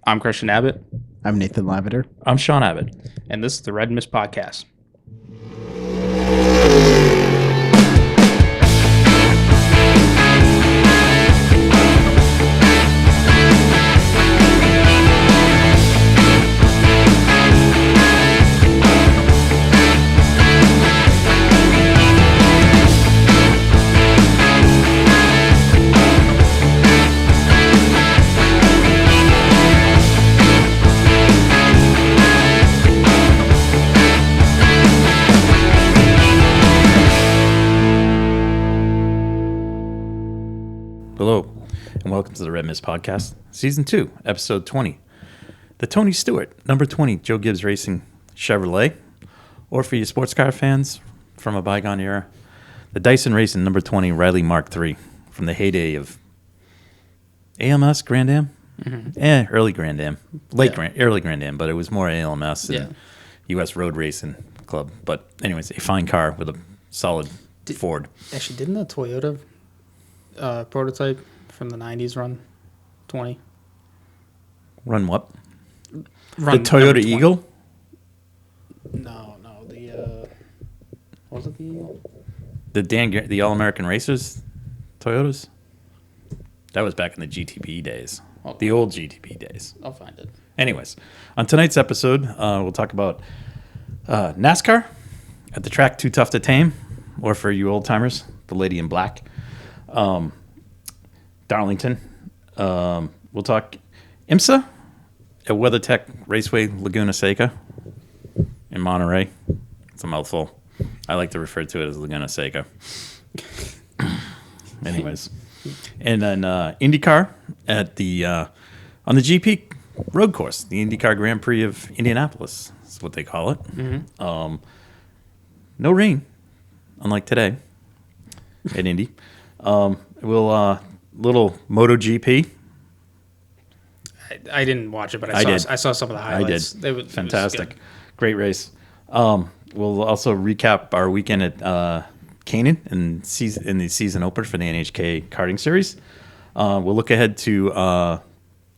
I'm Christian Abbott. I'm Nathan Lavender. I'm Sean Abbott. And this is the Red Mist Podcast. Hello, and welcome to the Red Mist Podcast, Season 2, Episode 20. The Tony Stewart, number 20, Joe Gibbs Racing Chevrolet, or for you sports car fans from a bygone era, the Dyson Racing, number 20, Riley Mark III, from the heyday of AMS Grand Am? Early Grand Am. Early Grand Am, but it was more ALMS and U.S. Road Racing Club. But anyways, a fine car with a solid Ford. Actually, didn't the Toyota prototype from the 90s run 20? Run what? Run the Toyota Eagle? No, the was it the Eagle? The All-American Racers Toyotas? That was back in the GTP days. Okay. The old GTP days. I'll find it. Anyways, on tonight's episode, we'll talk about NASCAR at the track Too Tough to Tame, or for you old-timers, the Lady in Black. Darlington. We'll talk IMSA at WeatherTech Raceway Laguna Seca in Monterey. It's a mouthful. I like to refer to it as Laguna Seca. Anyways, and then Indycar at the on the GP road course, the Indycar Grand Prix of Indianapolis is what they call it. Mm-hmm. No rain, unlike today at Indy. We'll little MotoGP. I didn't watch it, but I saw some of the highlights. I did. Fantastic. Great race. We'll also recap our weekend at Canaan in the season opener for the NHKA karting series. We'll look ahead to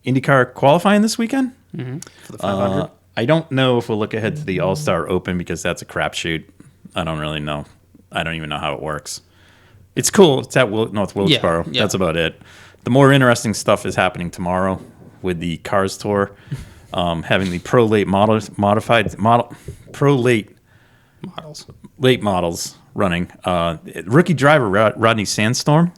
IndyCar qualifying this weekend. Mm-hmm. For the 500. I don't know if we'll look ahead to the All-Star Open because that's a crapshoot. I don't really know. I don't even know how it works. It's cool. It's at North Wilkesboro. Yeah. That's about it. The more interesting stuff is happening tomorrow with the Cars Tour, having the late models running. Rookie driver Rodney Sandstorm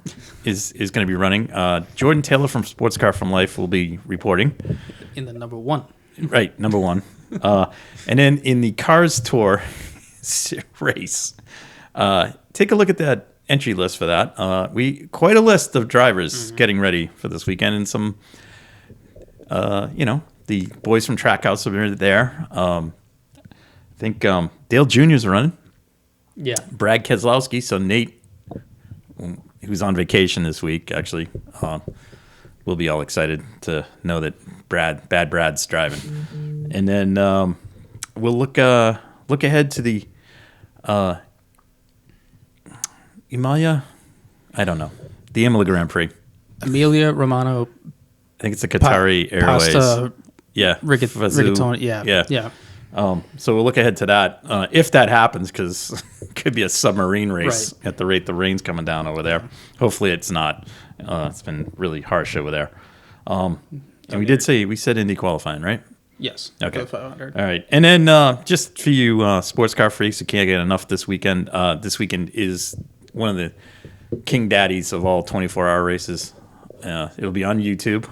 is going to be running. Jordan Taylor from Sports Car from Life will be reporting in the number one. Right, number one. And then in the Cars Tour race, take a look at that entry list for that. Quite a list of drivers getting ready for this weekend, and some, the boys from Trackhouse are there. I think Dale Jr.'s running. Yeah. Brad Keselowski. So Nate, who's on vacation this week, actually, will be all excited to know that Bad Brad's driving. And then we'll look ahead to the Emilia, I don't know. The Imola Grand Prix. Emilia Romano. I think it's the Qatari Airways. Pasta, yeah. Rigatoni. Yeah. So we'll look ahead to that. If that happens, because it could be a submarine race at the rate the rain's coming down over there. Hopefully it's not. It's been really harsh over there. And we said Indy qualifying, right? Yes. Okay. 500. All right. And then just for you sports car freaks who can't get enough this weekend is one of the king daddies of all 24-hour races. It'll be on YouTube.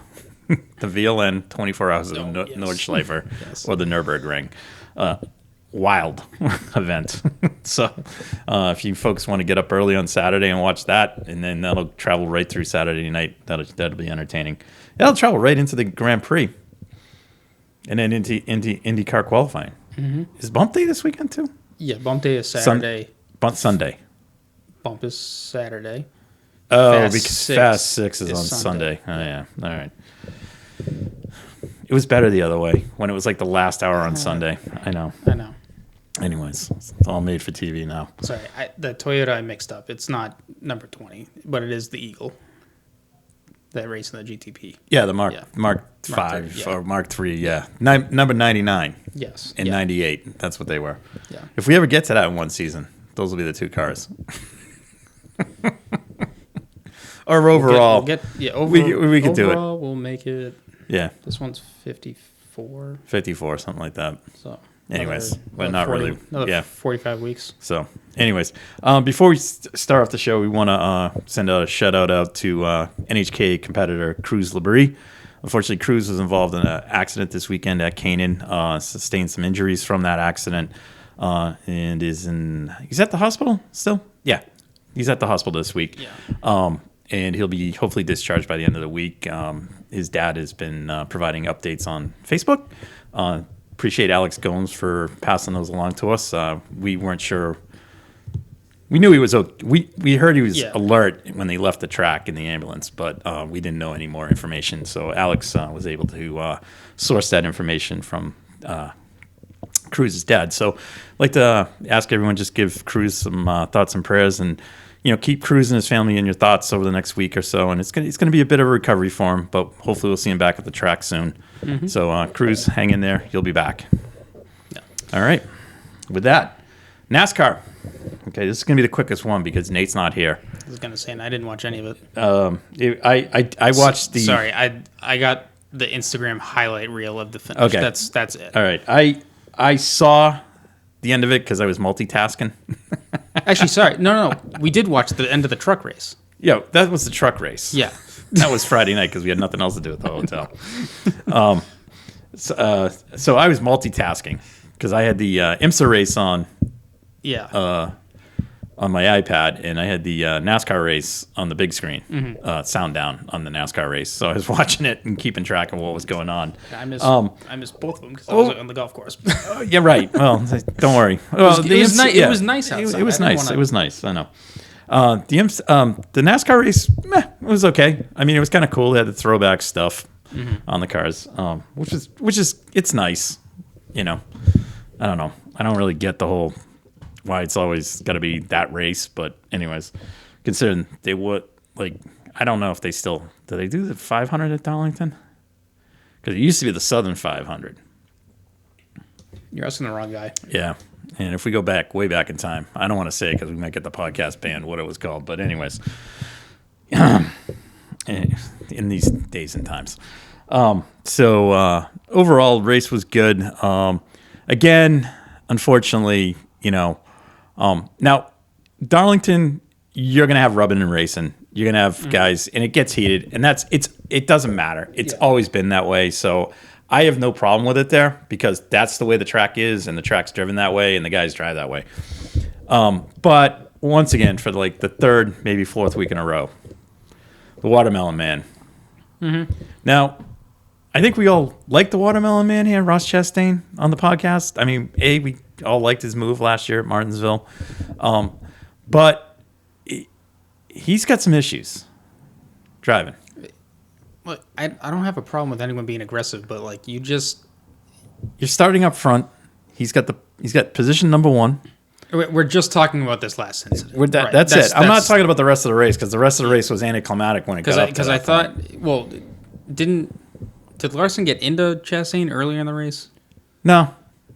The VLN 24 Hours of Nordschleifer or the Nürburgring. Wild event. So if you folks want to get up early on Saturday and watch that, and then that'll travel right through Saturday night, that'll be entertaining. That'll travel right into the Grand Prix. And then into IndyCar qualifying. Mm-hmm. Is Bump Day this weekend too? Yeah, Bump Day is Saturday. Sunday. Bump is Saturday. Oh, because Fast 6 is on Sunday. Oh, yeah. All right. It was better the other way, when it was like the last hour on Sunday. I know. Anyways, it's all made for TV now. Sorry, the Toyota I mixed up. It's not number 20, but it is the Eagle. that race in the GTP. Yeah, the Mark Yeah. Mark Mark 5 III, yeah. or Mark 3, yeah. Number 99 Yes. and yeah. 98. That's what they were. Yeah. If we ever get to that in one season, those will be the two cars. Or overall. We could do it. Overall, we'll make it. Yeah, This one's 54. 54, something like that. So. Anyways, another- but another not 40 really. Another Yeah. 45 weeks. So, anyways, before we start off the show, we want to send a shout out to NHKA competitor Cruz Labrie. Unfortunately, Cruz was involved in an accident this weekend at Canaan, sustained some injuries from that accident, and he's at the hospital still? Yeah, he's at the hospital this week. Yeah. And he'll be hopefully discharged by the end of the week. His dad has been providing updates on Facebook. Appreciate Alex Gomes for passing those along to us. We weren't sure. We knew he was okay. We heard he was alert when they left the track in the ambulance, but we didn't know any more information. So Alex was able to source that information from Cruz's dad. So I'd like to ask everyone, just give Cruz some thoughts and prayers, and keep Cruz and his family in your thoughts over the next week or so. And it's gonna be a bit of a recovery for him, but hopefully we'll see him back at the track soon. Mm-hmm. So Cruz, hang in there. You'll be back. Yeah. All right. With that, NASCAR. Okay, this is gonna be the quickest one because Nate's not here. I was gonna say, and I didn't watch any of it. I watched the. Sorry, I got the Instagram highlight reel of the finish. Okay. That's it. All right. I saw the end of it because I was multitasking. Actually, sorry. No. We did watch the end of the truck race. Yeah, that was the truck race. Yeah. That was Friday night because we had nothing else to do at the hotel. So I was multitasking because I had the IMSA race on my iPad, and I had the NASCAR race on the big screen, sound down on the NASCAR race. So I was watching it and keeping track of what was going on. I missed both of them because I was on the golf course. Yeah, right. Well, don't worry. Well, it was nice outside. It was nice. It was nice. I know. The NASCAR race, it was okay. I mean, it was kind of cool. They had the throwback stuff on the cars, which is it's nice. I don't know. I don't really get the whole why it's always got to be that race, but anyways, considering they would I don't know if they still do they do the 500 at Darlington, because it used to be the Southern 500. You're asking the wrong guy. Yeah. And if we go way back in time, I don't want to say because we might get the podcast banned what it was called. But anyways, in these days and times. So overall, race was good. Again, unfortunately, now Darlington, you're going to have rubbing and racing. You're going to have guys, and it gets heated. And it doesn't matter. It's always been that way. So I have no problem with it there because that's the way the track is, and the track's driven that way, and the guys drive that way. But once again, for the third, maybe fourth week in a row, the Watermelon Man. Mm-hmm. Now, I think we all like the Watermelon Man here, Ross Chastain, on the podcast. I mean, we all liked his move last year at Martinsville. But he's got some issues driving. Look, I don't have a problem with anyone being aggressive, but you're starting up front. He's got position number 1. We're just talking about this last incident. Right. That's it. I'm not talking about the rest of the race because the rest of the race was anticlimactic when it got up to that Because I thought, point. did Larson get into Chastain earlier in the race? No.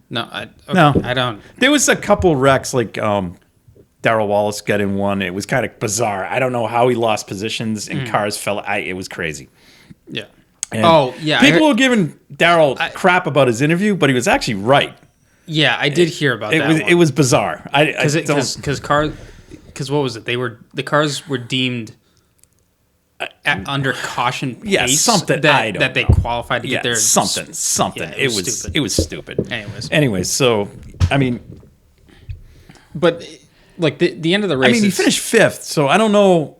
No. No. I don't. There was a couple wrecks Darrell Wallace got in one. It was kind of bizarre. I don't know how he lost positions and cars fell. It was crazy. Yeah. And people were giving Darrell crap about his interview, but he was actually right. Yeah, I did hear about that. It was bizarre. Because what was it? The cars were deemed under caution pace. Yeah, something that they qualified to get their something. Yeah, it was stupid. Anyways, so I mean, but the end of the race. I mean, he finished 5th, so I don't know.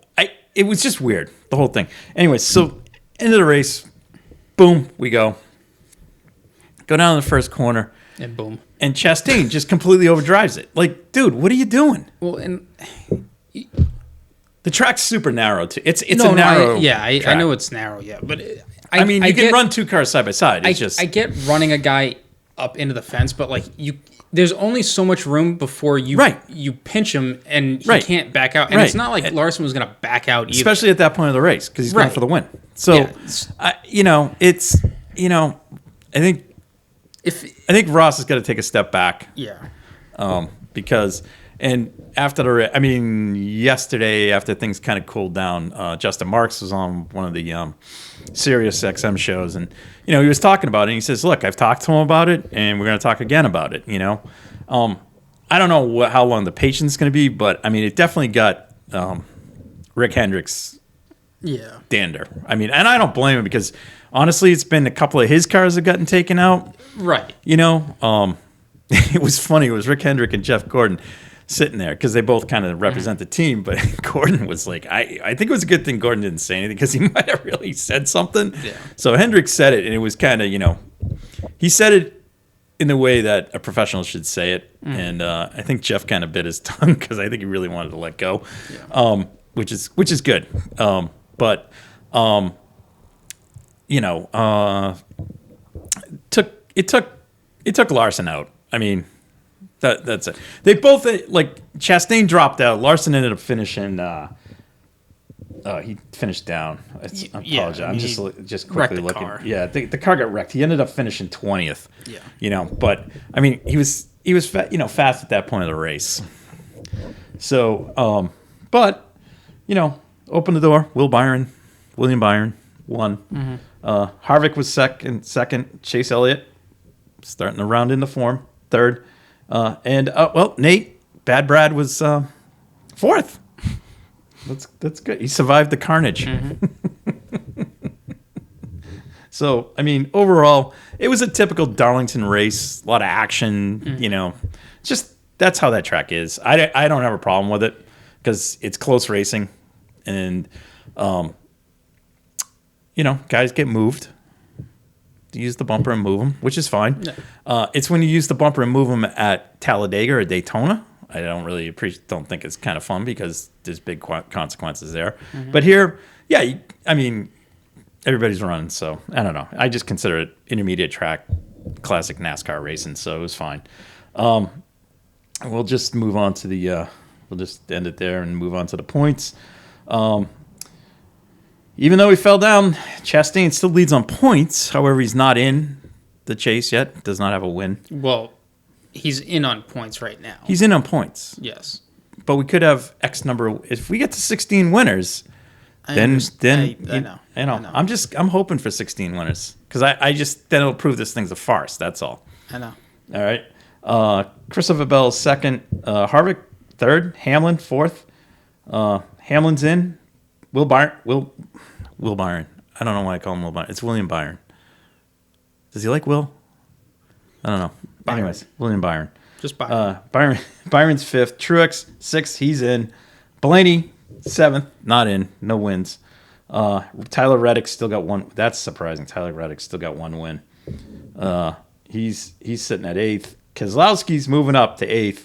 It was just weird, the whole thing. Anyways, so end of the race, boom, we go down the first corner, and boom, and Chastain just completely overdrives it. Dude, what are you doing? Well, and the track's super narrow too. It's a narrow. I know it's narrow. Yeah, but I mean, you can run 2 cars side by side. It's I get running a guy up into the fence, but there's only so much room before you you pinch him and he can't back out. And it's not like Larson was going to back out either. Especially at that point of the race because he's going for the win. So, I think Ross is going to take a step back. Yeah. Because yesterday after things kind of cooled down, Justin Marks was on one of the Sirius XM shows, and he was talking about it. And he says, "Look, I've talked to him about it, and we're going to talk again about it." I don't know how long the patience is going to be, but it definitely got Rick Hendrick's dander. And I don't blame him because honestly, it's been a couple of his cars have gotten taken out. Right. It was funny. It was Rick Hendrick and Jeff Gordon sitting there because they both kind of represent the team. But Gordon was like, I think it was a good thing Gordon didn't say anything because he might have really said something. Yeah. So Hendrick said it, and it was kind of, he said it in the way that a professional should say it. And I think Jeff kind of bit his tongue because I think he really wanted to let go, which is good. It took Larson out. That's it. They both Chastain dropped out. Larson ended up finishing. He finished down. I apologize. I'm just quickly looking. Car. Yeah, the car got wrecked. He ended up finishing 20th. Yeah. But he was fast at that point of the race. So, open the door. William Byron won. Harvick was second. Chase Elliott starting to round into form, third. Nate, Bad Brad was fourth. That's good. He survived the carnage. So, overall, it was a typical Darlington race. A lot of action, just that's how that track is. I don't have a problem with it because it's close racing. And, guys get moved. To use the bumper and move them, which is fine. Yeah. It's when you use the bumper and move them at Talladega or Daytona. I don't think it's kind of fun because there's big consequences there. But here, everybody's running, so I don't know. I just consider it intermediate track, classic NASCAR racing, so it was fine. We'll just move on to we'll just end it there and move on to the points. Even though he fell down, Chastain still leads on points. However, he's not in the chase yet. Does not have a win. Well, he's in on points right now. He's in on points. Yes. But we could have X number. If we get to 16 winners, I know. I'm hoping for 16 winners because then it'll prove this thing's a farce. That's all. I know. All right. Christopher Bell second. Harvick third. Hamlin fourth. Hamlin's in. Will Byron. I don't know why I call him Will Byron. It's William Byron. Does he like Will? I don't know. Byron. Anyways, William Byron. Just Byron. Byron's fifth. Truex sixth. He's in. Blaney seventh. Not in. No wins. Tyler Reddick still got one. That's surprising. Tyler Reddick still got one win. He's sitting at eighth. Keselowski's moving up to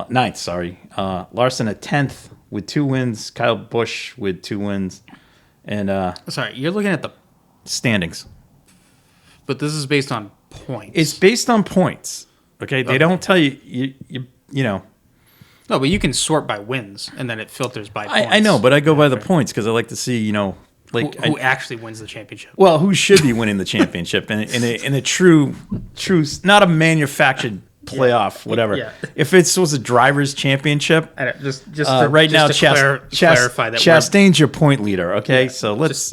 ninth. Sorry. Larson at 10th. With 2 wins, Kyle Busch with 2 wins, and sorry, you're looking at the standings. But this is based on points. It's based on points. Okay, they don't tell you. No, but you can sort by wins, and then it filters by points. I know, but I go by the points because I like to see who actually wins the championship. Well, who should be winning the championship in a true, not a manufactured playoff, whatever. Yeah. If it was a driver's championship, right now, clarify that Chastain's your point leader. Okay, so let's,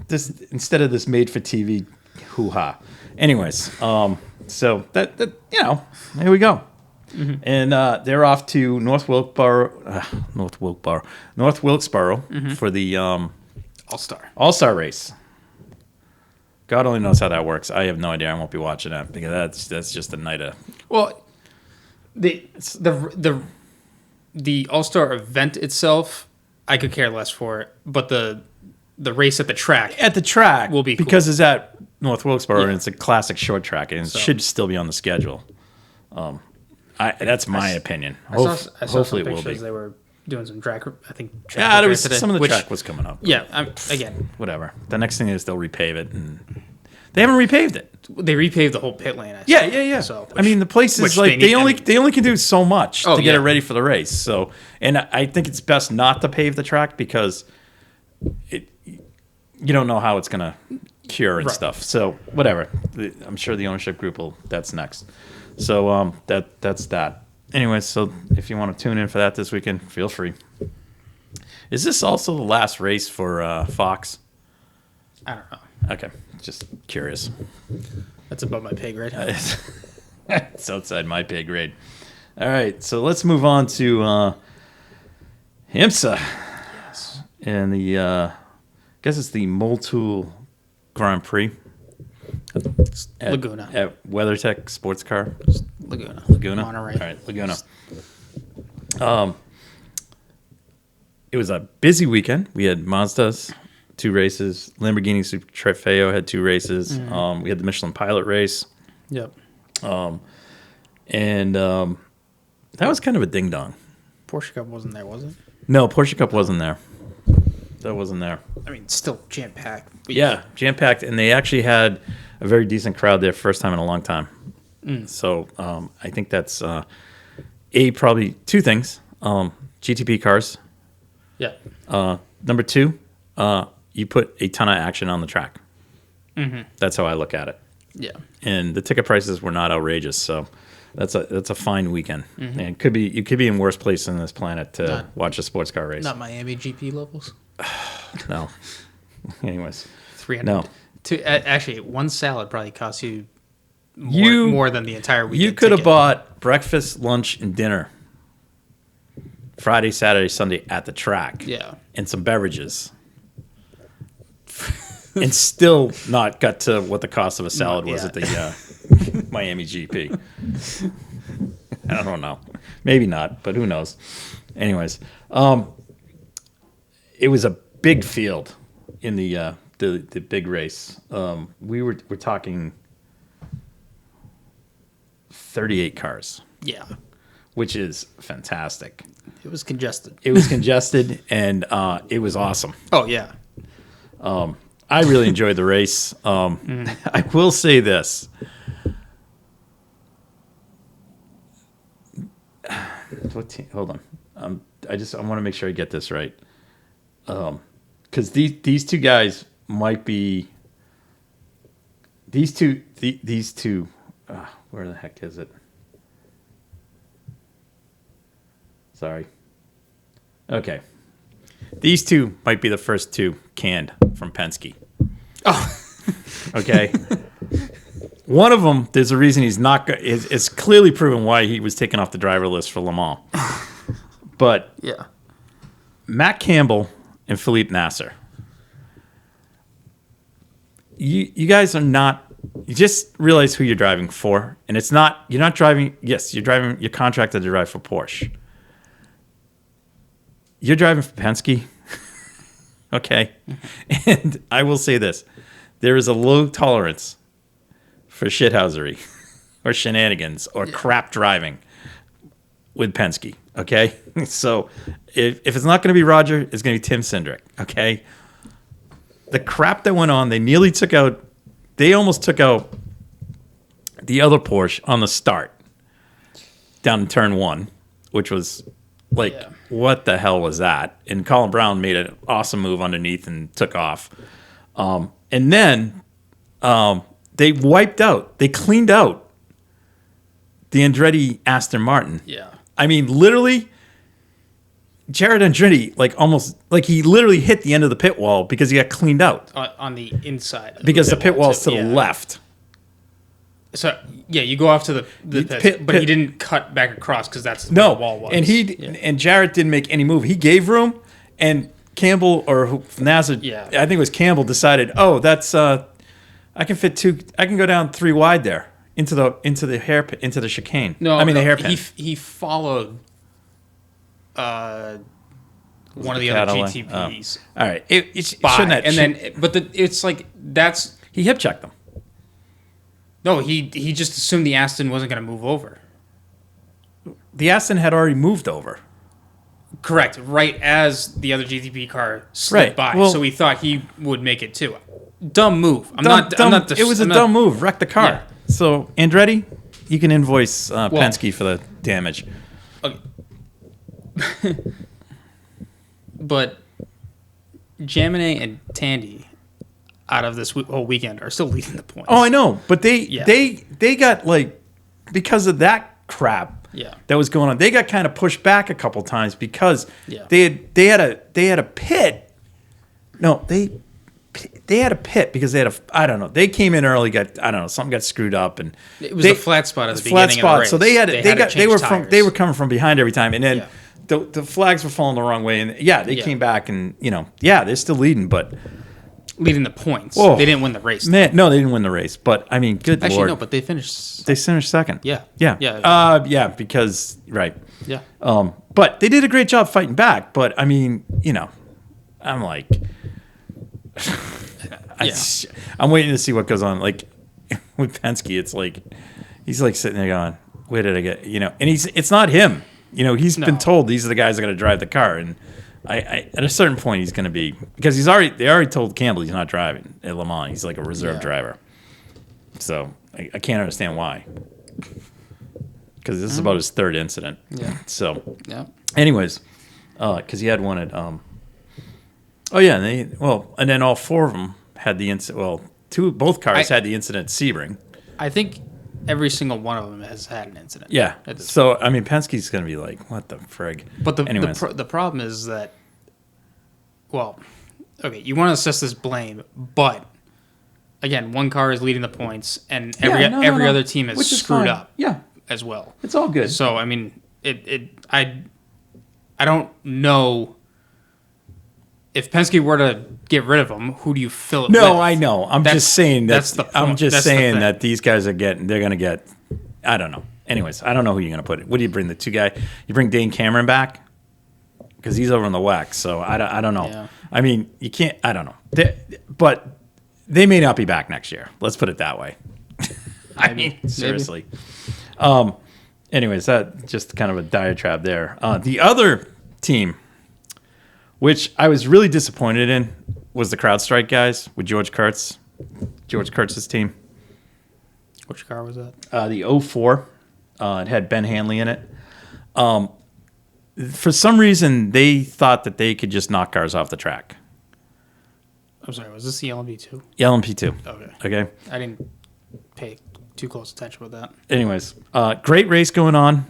this instead of this made for TV hoo-ha. Anyways, so that here we go, and they're off to North Wilkesboro for the All-Star race. God only knows how that works. I have no idea. I won't be watching that because that's just a night of. Well, the All-Star event itself, I could care less for it. But the race at the track will be cool. Because it's at North Wilkesboro and it's a classic short track and it should still be on the schedule. That's my opinion. I saw some pictures. They were doing some track. I think. Yeah, there was some of the track was coming up. Yeah, again, whatever. The next thing is they'll repave it, and They haven't repaved it. They repaved the whole pit lane. Yeah. So, I mean, the place is like they only can do so much to get it ready for the race. So, and I think it's best not to pave the track because you don't know how it's gonna cure and stuff. So whatever. I'm sure the ownership group will. That's next. So that's that. Anyway, so if you want to tune in for that this weekend, feel free. Is this also the last race for Fox? I don't know. Okay, just curious. That's above my pay grade. It's outside my pay grade. All right, so let's move on to IMSA. Yes. And I guess it's the Motul Grand Prix. Laguna. At WeatherTech Sports Car. Laguna. Monterey. All right, Laguna. It was a busy weekend. We had Mazda's 2 races. Lamborghini Super Trofeo had 2 races. We had the Michelin Pilot race. Yep. And that was kind of a ding-dong. Porsche Cup wasn't there, was it? No, Porsche Cup wasn't there. That wasn't there. I mean, still jam-packed. Yeah, jam-packed. And they actually had a very decent crowd there, first time in a long time. So I think that's, probably 2 things. GTP cars. Yeah. Number 2, you put a ton of action on the track. Mm-hmm. That's how I look at it. Yeah. And the ticket prices were not outrageous, so that's a fine weekend. Mm-hmm. And you could be in worse place on this planet to watch a sports car race. Not Miami GP levels. No. Anyways, 300. No. Actually, one salad probably costs you more than the entire weekend. You could have bought breakfast, lunch, and dinner Friday, Saturday, Sunday at the track. Yeah. And some beverages. And still not got to what the cost of a salad was at the Miami GP. I don't know. Maybe not, but who knows. Anyways, it was a big field in the big race. We're talking 38 cars. Yeah. Which is fantastic. It was congested. It was congested, and it was awesome. Oh, yeah. I really enjoyed the race. I will say this. Hold on. I want to make sure I get this right. Because these 2 guys might be... These two... where the heck is it? Sorry. Okay. These 2 might be the first 2 canned from Penske. Oh. Okay. One of them, there's a reason he's not. It's clearly proven why he was taken off the driver list for Le Mans. But yeah, Matt Campbell and Philippe Nasser. You guys are not. You just realize who you're driving for, and it's not. You're not driving. Yes, you're driving. You're contracted to drive for Porsche. You're driving for Penske. Okay. And I will say this. There is a low tolerance for shithousery or shenanigans or crap driving with Penske. Okay. So if it's not going to be Roger, it's going to be Tim Cindric. Okay. The crap that went on, they almost took out the other Porsche on the start down in turn 1, which was what the hell was that? And Colin Brown made an awesome move underneath and took off. And then they cleaned out the Andretti Aston Martin. Yeah. I mean, literally, Jared Andretti, he literally hit the end of the pit wall because he got cleaned out. On the inside. Because the pit wall's to the left. So, yeah, you go off to the pit, but he didn't cut back across because that's where the wall was. And and Jarrett didn't make any move. He gave room, and Campbell or Nasser, I think it was Campbell, decided, that's I can fit 2. I can go down 3 wide there into the hairpin, into the chicane. The hairpin. He followed one of the other GTPs. All right, it shouldn't have. And then, but it's like that's he hip checked them. No, he just assumed the Aston wasn't going to move over. The Aston had already moved over. Correct. Right as the other GTP car slipped by. Well, so he thought he would make it too. dumb move. It was a dumb move. Wrecked the car. Yeah. So Andretti, you can invoice Penske for the damage. Okay. But Jaminet and Tandy, out of this whole weekend, are still leading the points. Oh, I know, but they got like because of that crap that was going on. They got kind of pushed back a couple times because they had a pit. No, they had a pit because they had I don't know. They came in early. Something got screwed up, and it was a flat spot at the beginning of the race. So they were coming from behind every time, and then the flags were falling the wrong way, and they came back, and they're still leading, but leading the points. Whoa. They didn't win the race. Man, no, they didn't win the race, but I mean, good Actually, Lord. no, but they finished. They finished second. Yeah. Because right. Yeah. But they did a great job fighting back. But I mean, I'm like. I'm waiting to see what goes on. Like with Penske, it's like he's like sitting there going, "Where did I get?" And it's not him. He's been told these are the guys that are going to drive the car, and I at a certain point he's going to be because they already told Campbell he's not driving at Le Mans. He's like a reserve driver. So I can't understand why. Because this is about his third incident. Yeah. So. Yeah. Anyways, because he had one at. Oh yeah, and then all four of them had the incident. Well, both cars had the incident at Sebring. I think every single one of them has had an incident. Yeah. So I mean, Penske's going to be like, "What the frig?" But the problem is that, well, okay, you want to assess this blame, but again, one car is leading the points, and every other team is screwed up. Yeah. As well. It's all good. So I mean, I don't know. If Penske were to get rid of them, who do you fill it with? No, I know. I'm just saying that's the point. I'm just saying that these guys they're going to get, I don't know. Anyways, I don't know who you're going to put it. What do you bring, the two guy? You bring Dane Cameron back? Because he's over on the WEC, so I don't know. Yeah. I mean, you can't, I don't know. But they may not be back next year. Let's put it that way. I mean, seriously. Anyways, that just kind of a diatribe there. The other team, which I was really disappointed in, was the CrowdStrike guys with George Kurtz's team. Which car was that? The 04. It had Ben Hanley in it. For some reason, they thought that they could just knock cars off the track. I'm sorry, was this the LMP2? LMP2. Okay. I didn't pay too close attention with that. Anyways, great race going on.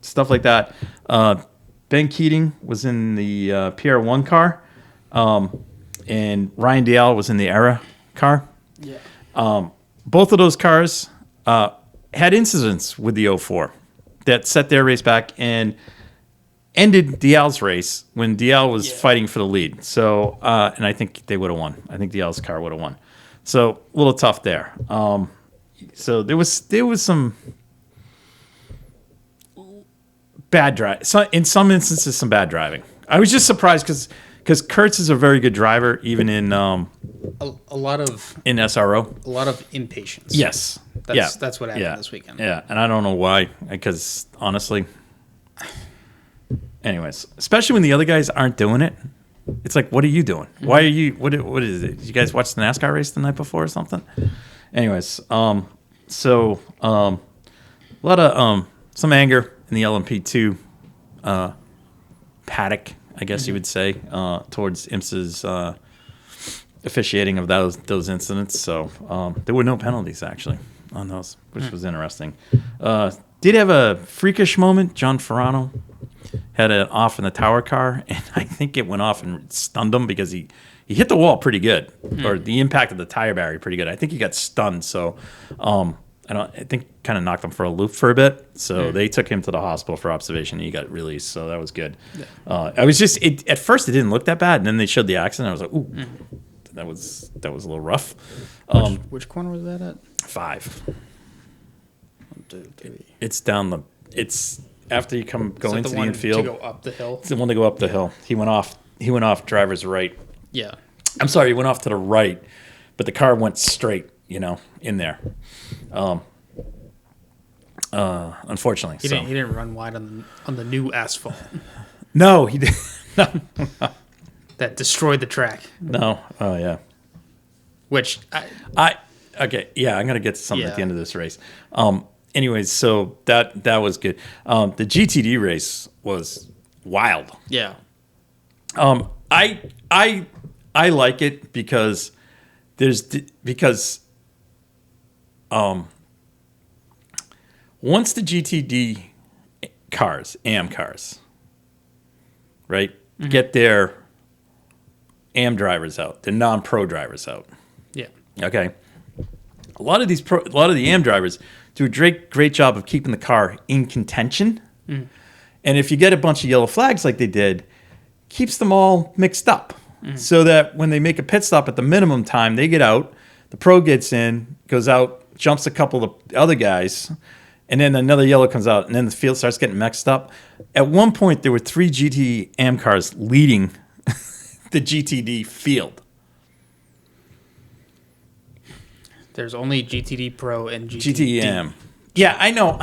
Stuff like that. Ben Keating was in the PR1 car, and Ryan Dial was in the Era car. Yeah. Both of those cars had incidents with the 04 that set their race back and ended Dial's race when Dial was fighting for the lead. So, and I think they would have won. I think Dial's car would have won. So a little tough there. So there was some bad drive. So in some instances, some bad driving. I was just surprised because Kurtz is a very good driver, even in a lot of in SRO. A lot of impatience. Yes. That's what happened this weekend. Yeah, and I don't know why. Because honestly, anyways, especially when the other guys aren't doing it, it's like, what are you doing? Why are you? What is it? Did you guys watch the NASCAR race the night before or something? Anyways, so a lot of some anger in the LMP2 paddock, I guess you would say, towards IMSA's officiating of those incidents. So there were no penalties actually on those, which was interesting. Did have a freakish moment. John Ferrano had it off in the tower car, and I think it went off and stunned him because he hit the wall pretty good, or the impact of the tire barrier pretty good. I think he got stunned, so I think kind of knocked him for a loop for a bit. So they took him to the hospital for observation, and he got released. So that was good. Yeah. I was just at first it didn't look that bad, and then they showed the accident. I was like, ooh, that was a little rough. Which corner was that at? 5. 1, 2, 3. It's down it's after you go into the infield. To go up the hill. It's the one to go up the hill. He went off driver's right. Yeah. I'm sorry, he went off to the right, but the car went straight, in there. Unfortunately. He didn't run wide on the new asphalt. No, he didn't. That destroyed the track. No. Oh, yeah. Which okay, yeah, I'm gonna get to something at the end of this race. Anyways, so that was good. The GTD race was wild. Yeah. I like it because once the GTD cars, AM cars, right, get their AM drivers out, the non-pro drivers out. Yeah. Okay. A lot of the AM drivers do a great job of keeping the car in contention. And if you get a bunch of yellow flags like they did, keeps them all mixed up. So that when they make a pit stop at the minimum time, they get out, the pro gets in, goes out, jumps a couple of the other guys, and then another yellow comes out, and then the field starts getting mixed up. At one point, there were 3 GT AM cars leading the GTD field. There's only GTD Pro and GTD AM. Yeah, I know.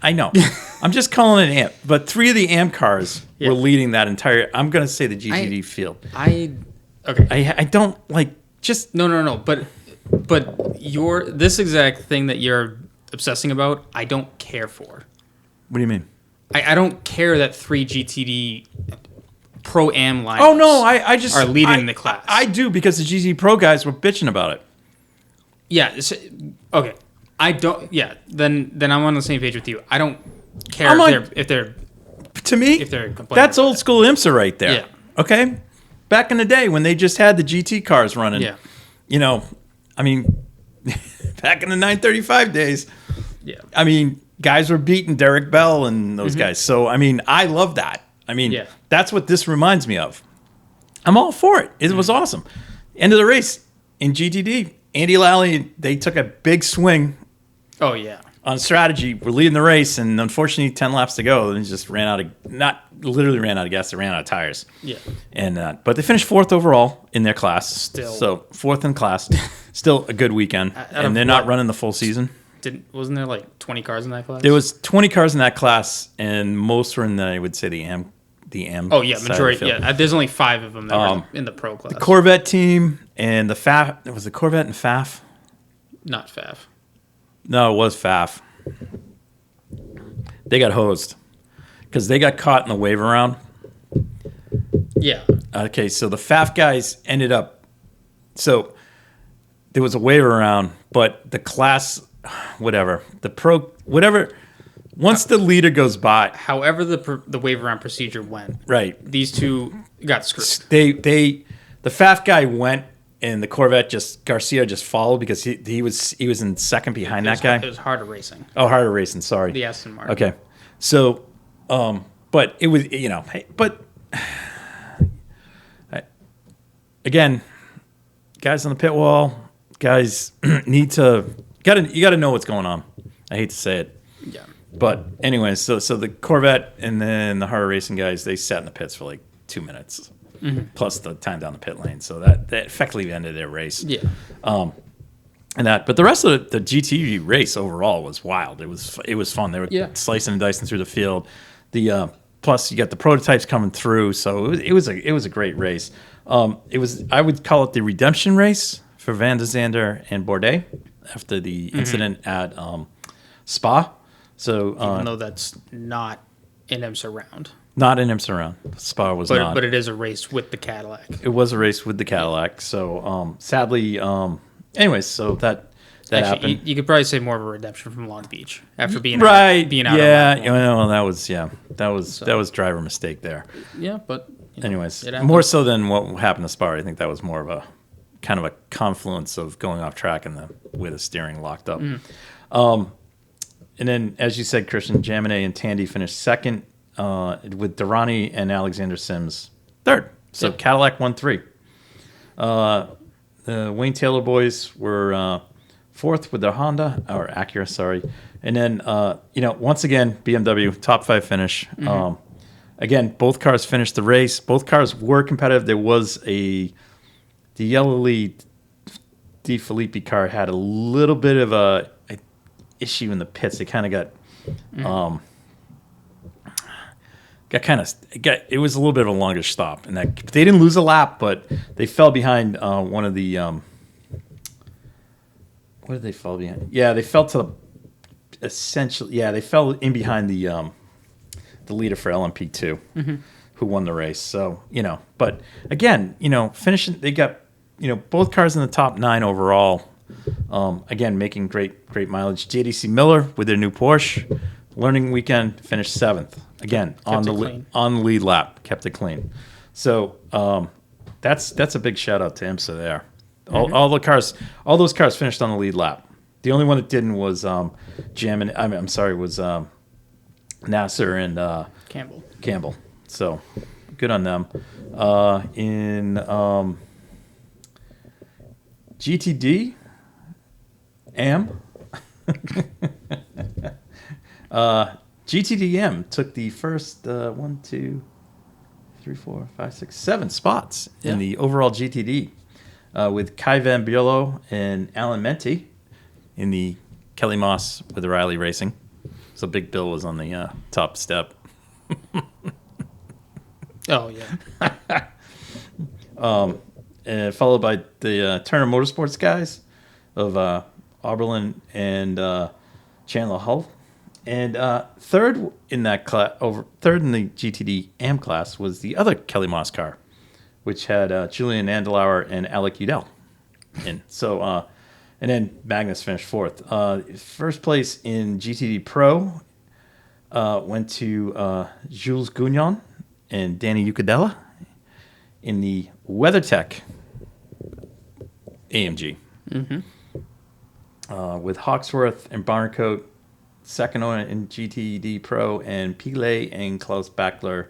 I'm just calling it AM. But 3 of the AM cars were leading that entire. I'm going to say the GTD field. Okay. I don't like just no. But this exact thing that you're obsessing about, I don't care for. What do you mean? I don't care that 3 GTD Pro Am lineups. Oh no, I just are leading the class. I do because the GT Pro guys were bitching about it. Yeah. Okay. I don't. Yeah. Then I'm on the same page with you. I don't care if they're to me. If they're complaining. That's old school IMSA right there. Yeah. Okay. Back in the day when they just had the GT cars running. Yeah. You know, I mean, back in the 935 days. Yeah. I mean, guys were beating Derek Bell and those guys. So I mean, I love that. I mean, that's what this reminds me of. I'm all for it. It was awesome. End of the race in GTD. Andy Lally, they took a big swing. Oh, yeah. On strategy. We're leading the race, and unfortunately, 10 laps to go, and just ran out of gas, they ran out of tires. Yeah. And but they finished 4th overall in their class. Still. So 4th in class. Still a good weekend. And they're not running the full season. Wasn't there like 20 cars in that class? There was 20 cars in that class, and most were in I would say the AM. Oh, yeah, majority. Yeah, there's only 5 of them that were in the pro class. The Corvette team and the FAF. Was the Corvette and FAF? Not FAF. No, it was FAF. They got hosed because they got caught in the wave around. Yeah. Okay, so the FAF guys ended up. So there was a wave around, but the class, whatever, the pro, whatever. Once the leader goes by, however the wave around procedure went, right? These two got screwed. The FAF guy went, and the Corvette Garcia just followed because he was in second behind that guy. It was harder racing. Oh, harder racing. Sorry, the Aston Martin. Okay, so, but it was but again, guys on the pit wall, guys you got to know what's going on. I hate to say it. Yeah. But anyway, so the Corvette and then the harder racing guys, they sat in the pits for like 2 minutes, plus the time down the pit lane. So that effectively ended their race. Yeah. But the rest of the GT race overall was wild. It was fun. They were slicing and dicing through the field. Plus you got the prototypes coming through. So it was a great race. I would call it the redemption race for Van der Zande and Bourdais after the incident at Spa. So even though that's not an IMSA round. Not an IMSA round. Spa was not. But it is a race with the Cadillac. It was a race with the Cadillac. So sadly, anyways, so that happened. You could probably say more of a redemption from Long Beach after being out. Yeah, well, that was driver mistake there. Yeah, but anyways, more so than what happened to Spa. I think that was more of a kind of a confluence of going off track and with the steering locked up. And then, as you said, Christian, Jaminet and Tandy finished second, with Durrani and Alexander Sims third. So Cadillac won 3. The Wayne Taylor boys were fourth with their Honda, or Acura, sorry. And then, once again, BMW, top 5 finish. Again, both cars finished the race. Both cars were competitive. There was the yellow lead De Filippi car had a little bit of a issue in the pits. They kind of got it was a little bit of a longer stop, and that they didn't lose a lap, but they fell behind one of the What did they fall behind? Yeah, they fell to essentially. Yeah, they fell in behind the leader for LMP2, who won the race. So but again, finishing. They got both cars in the top 9 overall. Again, making great mileage. JDC Miller with their new Porsche, learning weekend, finished 7th. Again, on the lead lap, kept it clean. So that's a big shout out to IMSA there. All those cars finished on the lead lap. The only one that didn't was Nasser and Campbell. So good on them. In GTD, GTDM took the first 1, 2, 3, 4, 5, 6, 7 spots in the overall GTD with Kai Van Bierlo and Alan Menti in the Kelly Moss with Riley Racing. So Big Bill was on the top step. Oh, yeah. And followed by the Turner Motorsports guys of Oberlin and Chandler Hull. And third in that third in the GTD AM class was the other Kelly Moss car, which had Julian Andelauer and Alec Udell in. So, and then Magnus finished 4th. First place in GTD Pro went to Jules Gugnon and Danny Ucadella in the WeatherTech AMG. With Hawksworth and Barnecoat second owner in GTD Pro, and Pile and Klaus Bachler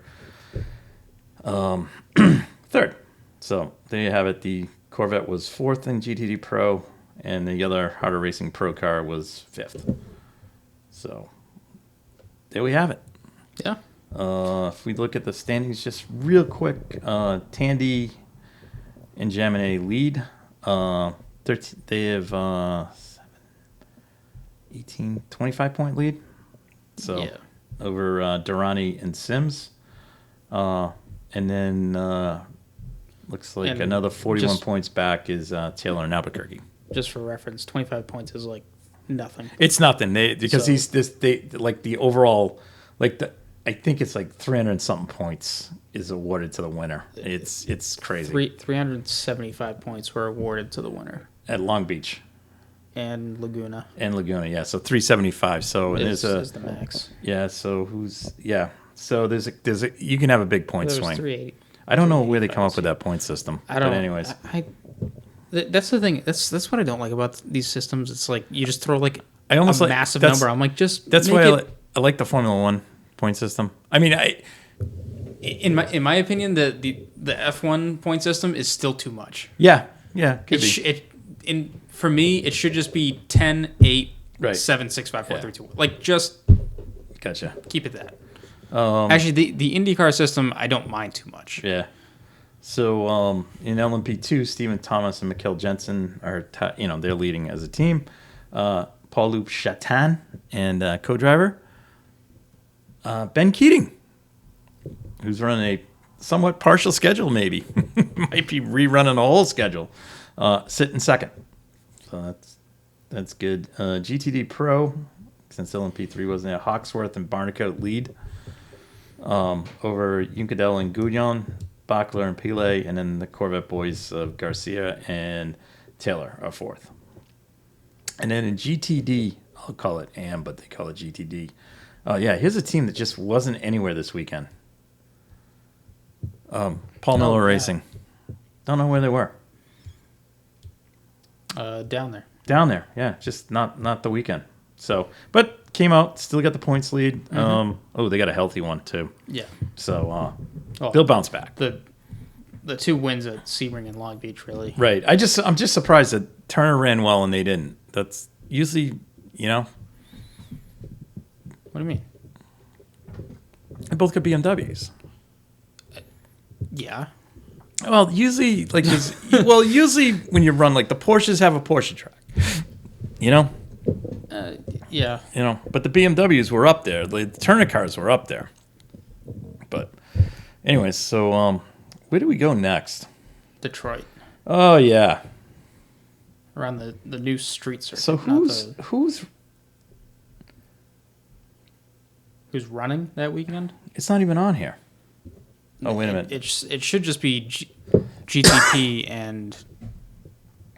third. So there you have it. The Corvette was 4th in GTD Pro, and the other Harder Racing Pro car was 5th. So there we have it. Yeah. If we look at the standings just real quick, Tandy and Jaminet lead. 13, they have 25-point lead. So over Durrani and Sims. And then looks like another 41 points back is Taylor and Albuquerque. Just for reference, 25 points is like nothing. It's nothing. Because the overall, I think it's like 300 and something points is awarded to the winner. It's crazy. 375 points were awarded to the winner at Long Beach and Laguna. Yeah. So 375. So is the max. Yeah. So So there's a you can have a big point swing. 380. I don't know where they come up with that point system. I don't. But anyways, that's the thing. That's what I don't like about these systems. It's like you just throw I almost a massive number. I'm like, just that's why I like the Formula One point system. I mean, in my opinion, the F1 point system is still too much. Yeah. For me, it should just be 10, 8, 7, 6, 5, 4, 3, 2. Like, just gotcha. Keep it that. Actually, the Indycar system, I don't mind too much. Yeah. So in LMP2, Stephen Thomas and Mikkel Jensen are they're leading as a team. Paul-Loup Chatin and co-driver Ben Keating, who's running a somewhat partial schedule, maybe might be rerunning a whole schedule. Sitting second, so that's good. GTD Pro, since LMP3 wasn't there, Hawksworth and Barnecoat lead over Uncadell and Goudion, Bachler and Pile, and then the Corvette boys of Garcia and Taylor are 4th. And then in GTD, I'll call it AM, but they call it GTD. Here's a team that just wasn't anywhere this weekend. Paul Miller Racing. Don't know where they were. Down there. Down there, yeah. Just not the weekend. So, but came out, still got the points lead. Mm-hmm. They got a healthy one too. Yeah. So they'll bounce back. The 2 wins at Sebring and Long Beach, really. Right. I'm just surprised that Turner ran well and they didn't. That's usually, What do you mean? They both got BMWs. Yeah. Well, usually usually when you run, the Porsches have a Porsche track. Yeah. But the BMWs were up there. The Turner cars were up there. But anyways, so where do we go next? Detroit. Oh, yeah. around the new street circuit. So who's running that weekend? It's not even on here. Oh, wait a minute. It should just be GTP and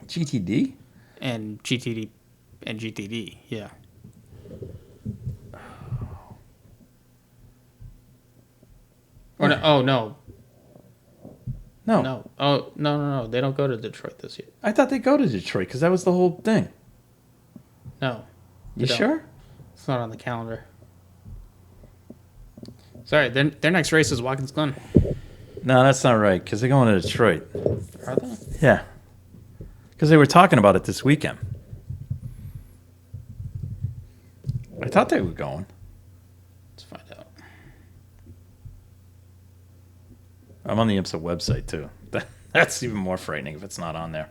GTD and GTD. Yeah. Or no, oh no. No. Oh no. They don't go to Detroit this year. I thought they'd go to Detroit because that was the whole thing. No. You sure? It's not on the calendar. Sorry, their next race is Watkins Glen. No, that's not right because they're going to Detroit. Are they? Yeah. Because they were talking about it this weekend. I thought they were going. Let's find out. I'm on the IMSA website too. That's even more frightening if it's not on there.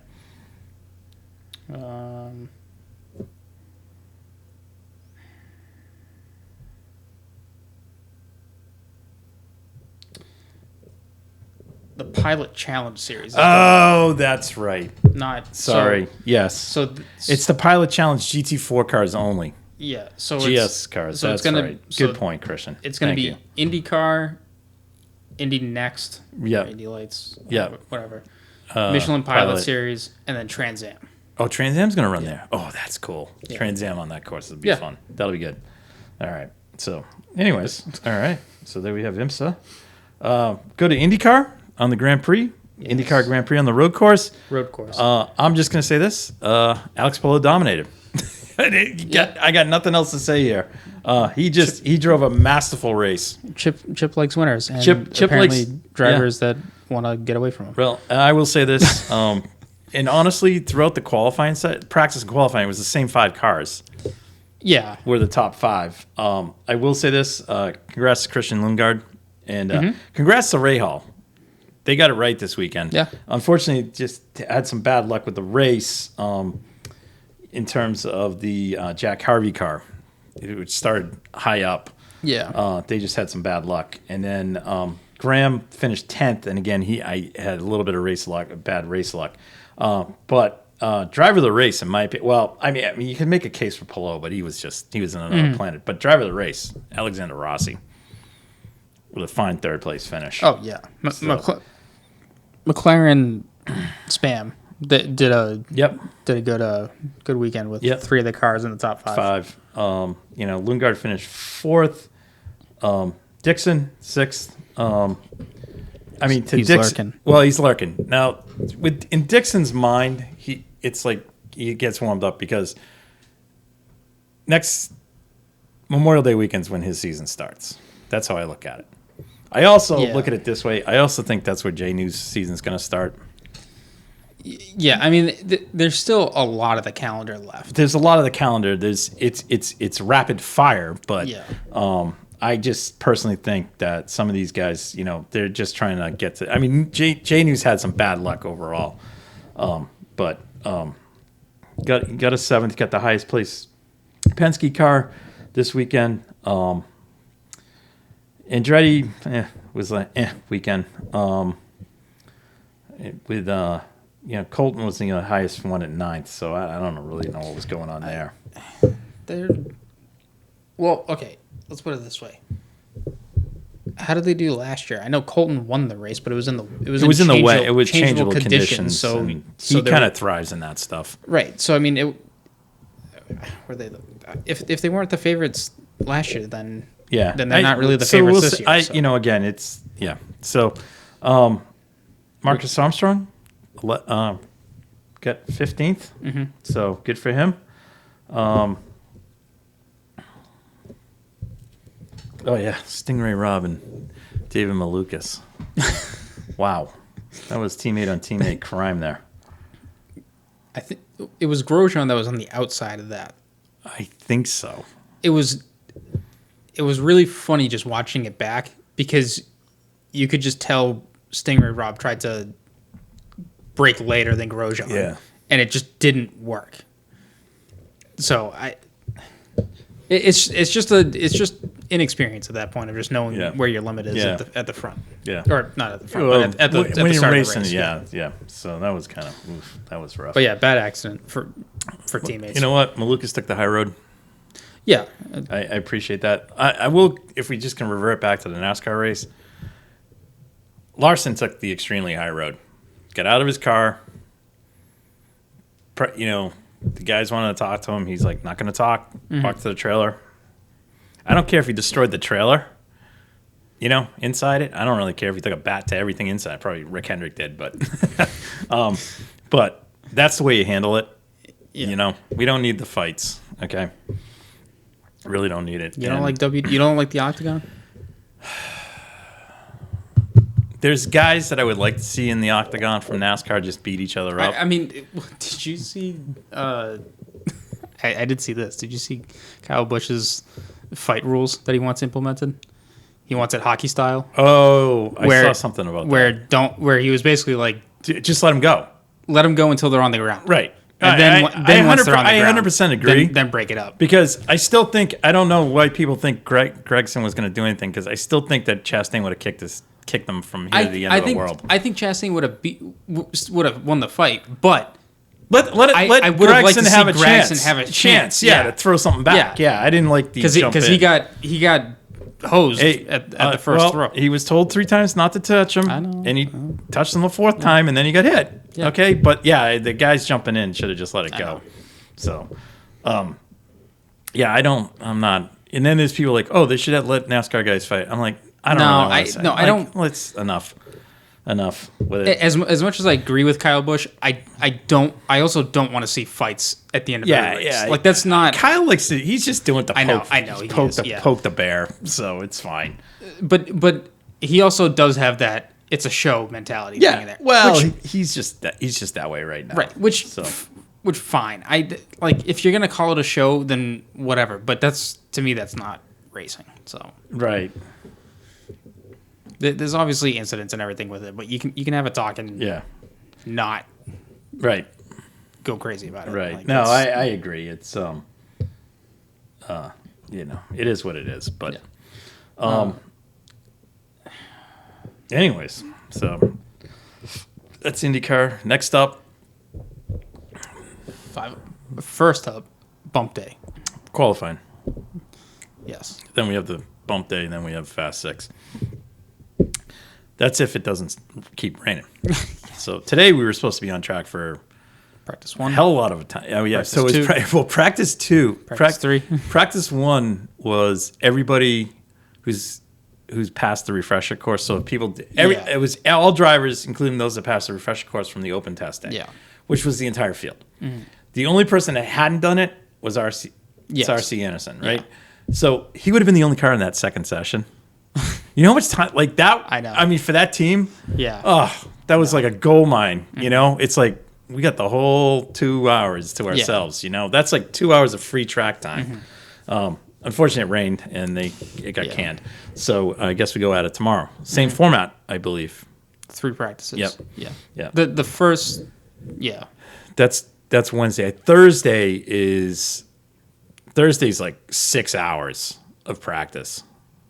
The Pilot Challenge Series. Oh, that's right. Not sorry. Yes. So it's the Pilot Challenge GT4 cars only. Yeah. So GS cars. So that's right. Good point, Christian. It's going to be IndyCar, Indy Next, yeah, Indy Lights, yeah, whatever. Michelin Pilot Series, and then Trans Am. Oh, Trans Am's going to run there. Oh, that's cool. Yeah. Trans Am on that course would be fun. That'll be good. All right. So, anyways, all right. So there we have IMSA. Go to IndyCar on the Grand Prix. Yes. IndyCar Grand Prix on the road course. I'm just going to say this. Alex Polo dominated. I got nothing else to say here. He drove a masterful race. Chip likes winners. And Chip apparently likes drivers that want to get away from him. Well, I will say this. And honestly, throughout the qualifying practice and qualifying, it was the same 5 cars. Yeah. Were the top 5. I will say this. Congrats to Christian Lundgaard. And congrats to Rahal. They got it right this weekend. Yeah. Unfortunately, just had some bad luck with the race in terms of the Jack Harvey car, which started high up. Yeah. They just had some bad luck. And then Graham finished 10th. And again, I had a little bit of bad race luck. But driver of the race, in my opinion, well, I mean, you can make a case for Palou, but he was in another planet. But driver of the race, Alexander Rossi, with a fine 3rd place finish. Oh yeah, McLaren spam did a good weekend with 3 of the cars in the top 5. Lundgaard finished 4th. Dixon 6th. He's lurking. Well, he's lurking now. In Dixon's mind, it's like he gets warmed up because next Memorial Day weekend's when his season starts. That's how I look at it. I also look at it this way. I also think that's where Jay New's season's going to start. Yeah, I mean, there's still a lot of the calendar left. There's a lot of the calendar. It's rapid fire, but I just personally think that some of these guys, they're just trying to get to. I mean, Jay New's had some bad luck overall, but got a 7th, got the highest place Penske car this weekend. Andretti was like weekend. With Colton was the highest one at 9th, so I don't really know what was going on there. Well, okay, let's put it this way. How did they do last year? I know Colton won the race, but it was in changeable conditions. So I mean, he kind of thrives in that stuff, right? So I mean, if they weren't the favorites last year, then they're not really the favorites this year. Again, it's So, Marcus Armstrong got 15th, so good for him. Stingray Robb and David Malukas. Wow, that was teammate on teammate crime there. I think it was Grosjean that was on the outside of that. I think so. It was really funny just watching it back because you could just tell Stingray Robb tried to brake later than Grosjean. Yeah. And it just didn't work. So It's just inexperience at that point of just knowing where your limit is at the front. Yeah. Or not at the front, but at the start of the race. Yeah. So that was kind of that was rough. But yeah, bad accident for teammates. You know what? Malukas took the high road. Yeah. I appreciate that. I will, if we just can revert back to the NASCAR race, Larson took the extremely high road. Got out of his car. The guys wanted to talk to him. He's like, not going to talk. Walk to the trailer. I don't care if he destroyed the trailer, inside it. I don't really care if he took a bat to everything inside. Probably Rick Hendrick did, but but that's the way you handle it. Yeah. We don't need the fights, okay? Really don't need it. You don't like the octagon? There's guys that I would like to see in the octagon from NASCAR just beat each other up. I mean, did you see? I did see this. Did you see Kyle Busch's fight rules that he wants implemented? He wants it hockey style. Oh, I saw something about that. Where he was basically like, just let them go. Let them go until they're on the ground. Right. And then once they're on the ground, 100% agree. Then break it up. Because I still think, I don't know why people think Gregson was going to do anything, because I still think that Chastain would have kicked them from here to the end of the world. I think Chastain would have won the fight, but let Gregson have a chance. To throw something back. Yeah, I didn't like the jump in. Because he got hosed at the first throw. He was told 3 times not to touch him, and he touched him the 4th time, and then he got hit. Yeah. Okay, but the guys jumping in should have just let it go. So, I'm not. And then there's people like, oh, they should have let NASCAR guys fight. I'm like, I don't. Let's enough with it. As much as I agree with Kyle Busch, I also don't want to see fights at the end of the race. Yeah, like that's not. Kyle likes to. He's just doing the poke. I know. Poke the bear, so it's fine. But he also does have that it's a show mentality. Yeah. Thing there, well, he's just that way right now. Right. Which fine. Like if you're gonna call it a show, then whatever. But to me that's not racing. So right. There's obviously incidents and everything with it, but you can have a talk and not go crazy about it. Right. Like, no, I agree. It's it is what it is. But anyways, so that's IndyCar. Next up, first up, bump day. Qualifying. Yes. Then we have the bump day, and then we have Fast 6. That's if it doesn't keep raining. So today we were supposed to be on track for practice 1. Hell a lot of time. Oh yeah. Practice 2. Practice 2. Practice 3. Practice 1 was everybody who's passed the refresher course. So people, it was all drivers, including those that passed the refresher course from the open test day. Yeah. Which was the entire field. Mm-hmm. The only person that hadn't done it was RC Anderson, right? Yeah. So he would have been the only car in that second session. You know how much time like that? I know. I mean, for that team, that was like a gold mine. Mm-hmm. It's like we got the whole 2 hours to ourselves. That's like 2 hours of free track time. Mm-hmm. Unfortunately, it rained and it got canned. So I guess we go at it tomorrow. Same format, I believe. 3 practices. Yep. Yeah. The first, That's Wednesday. Thursday's like 6 hours of practice.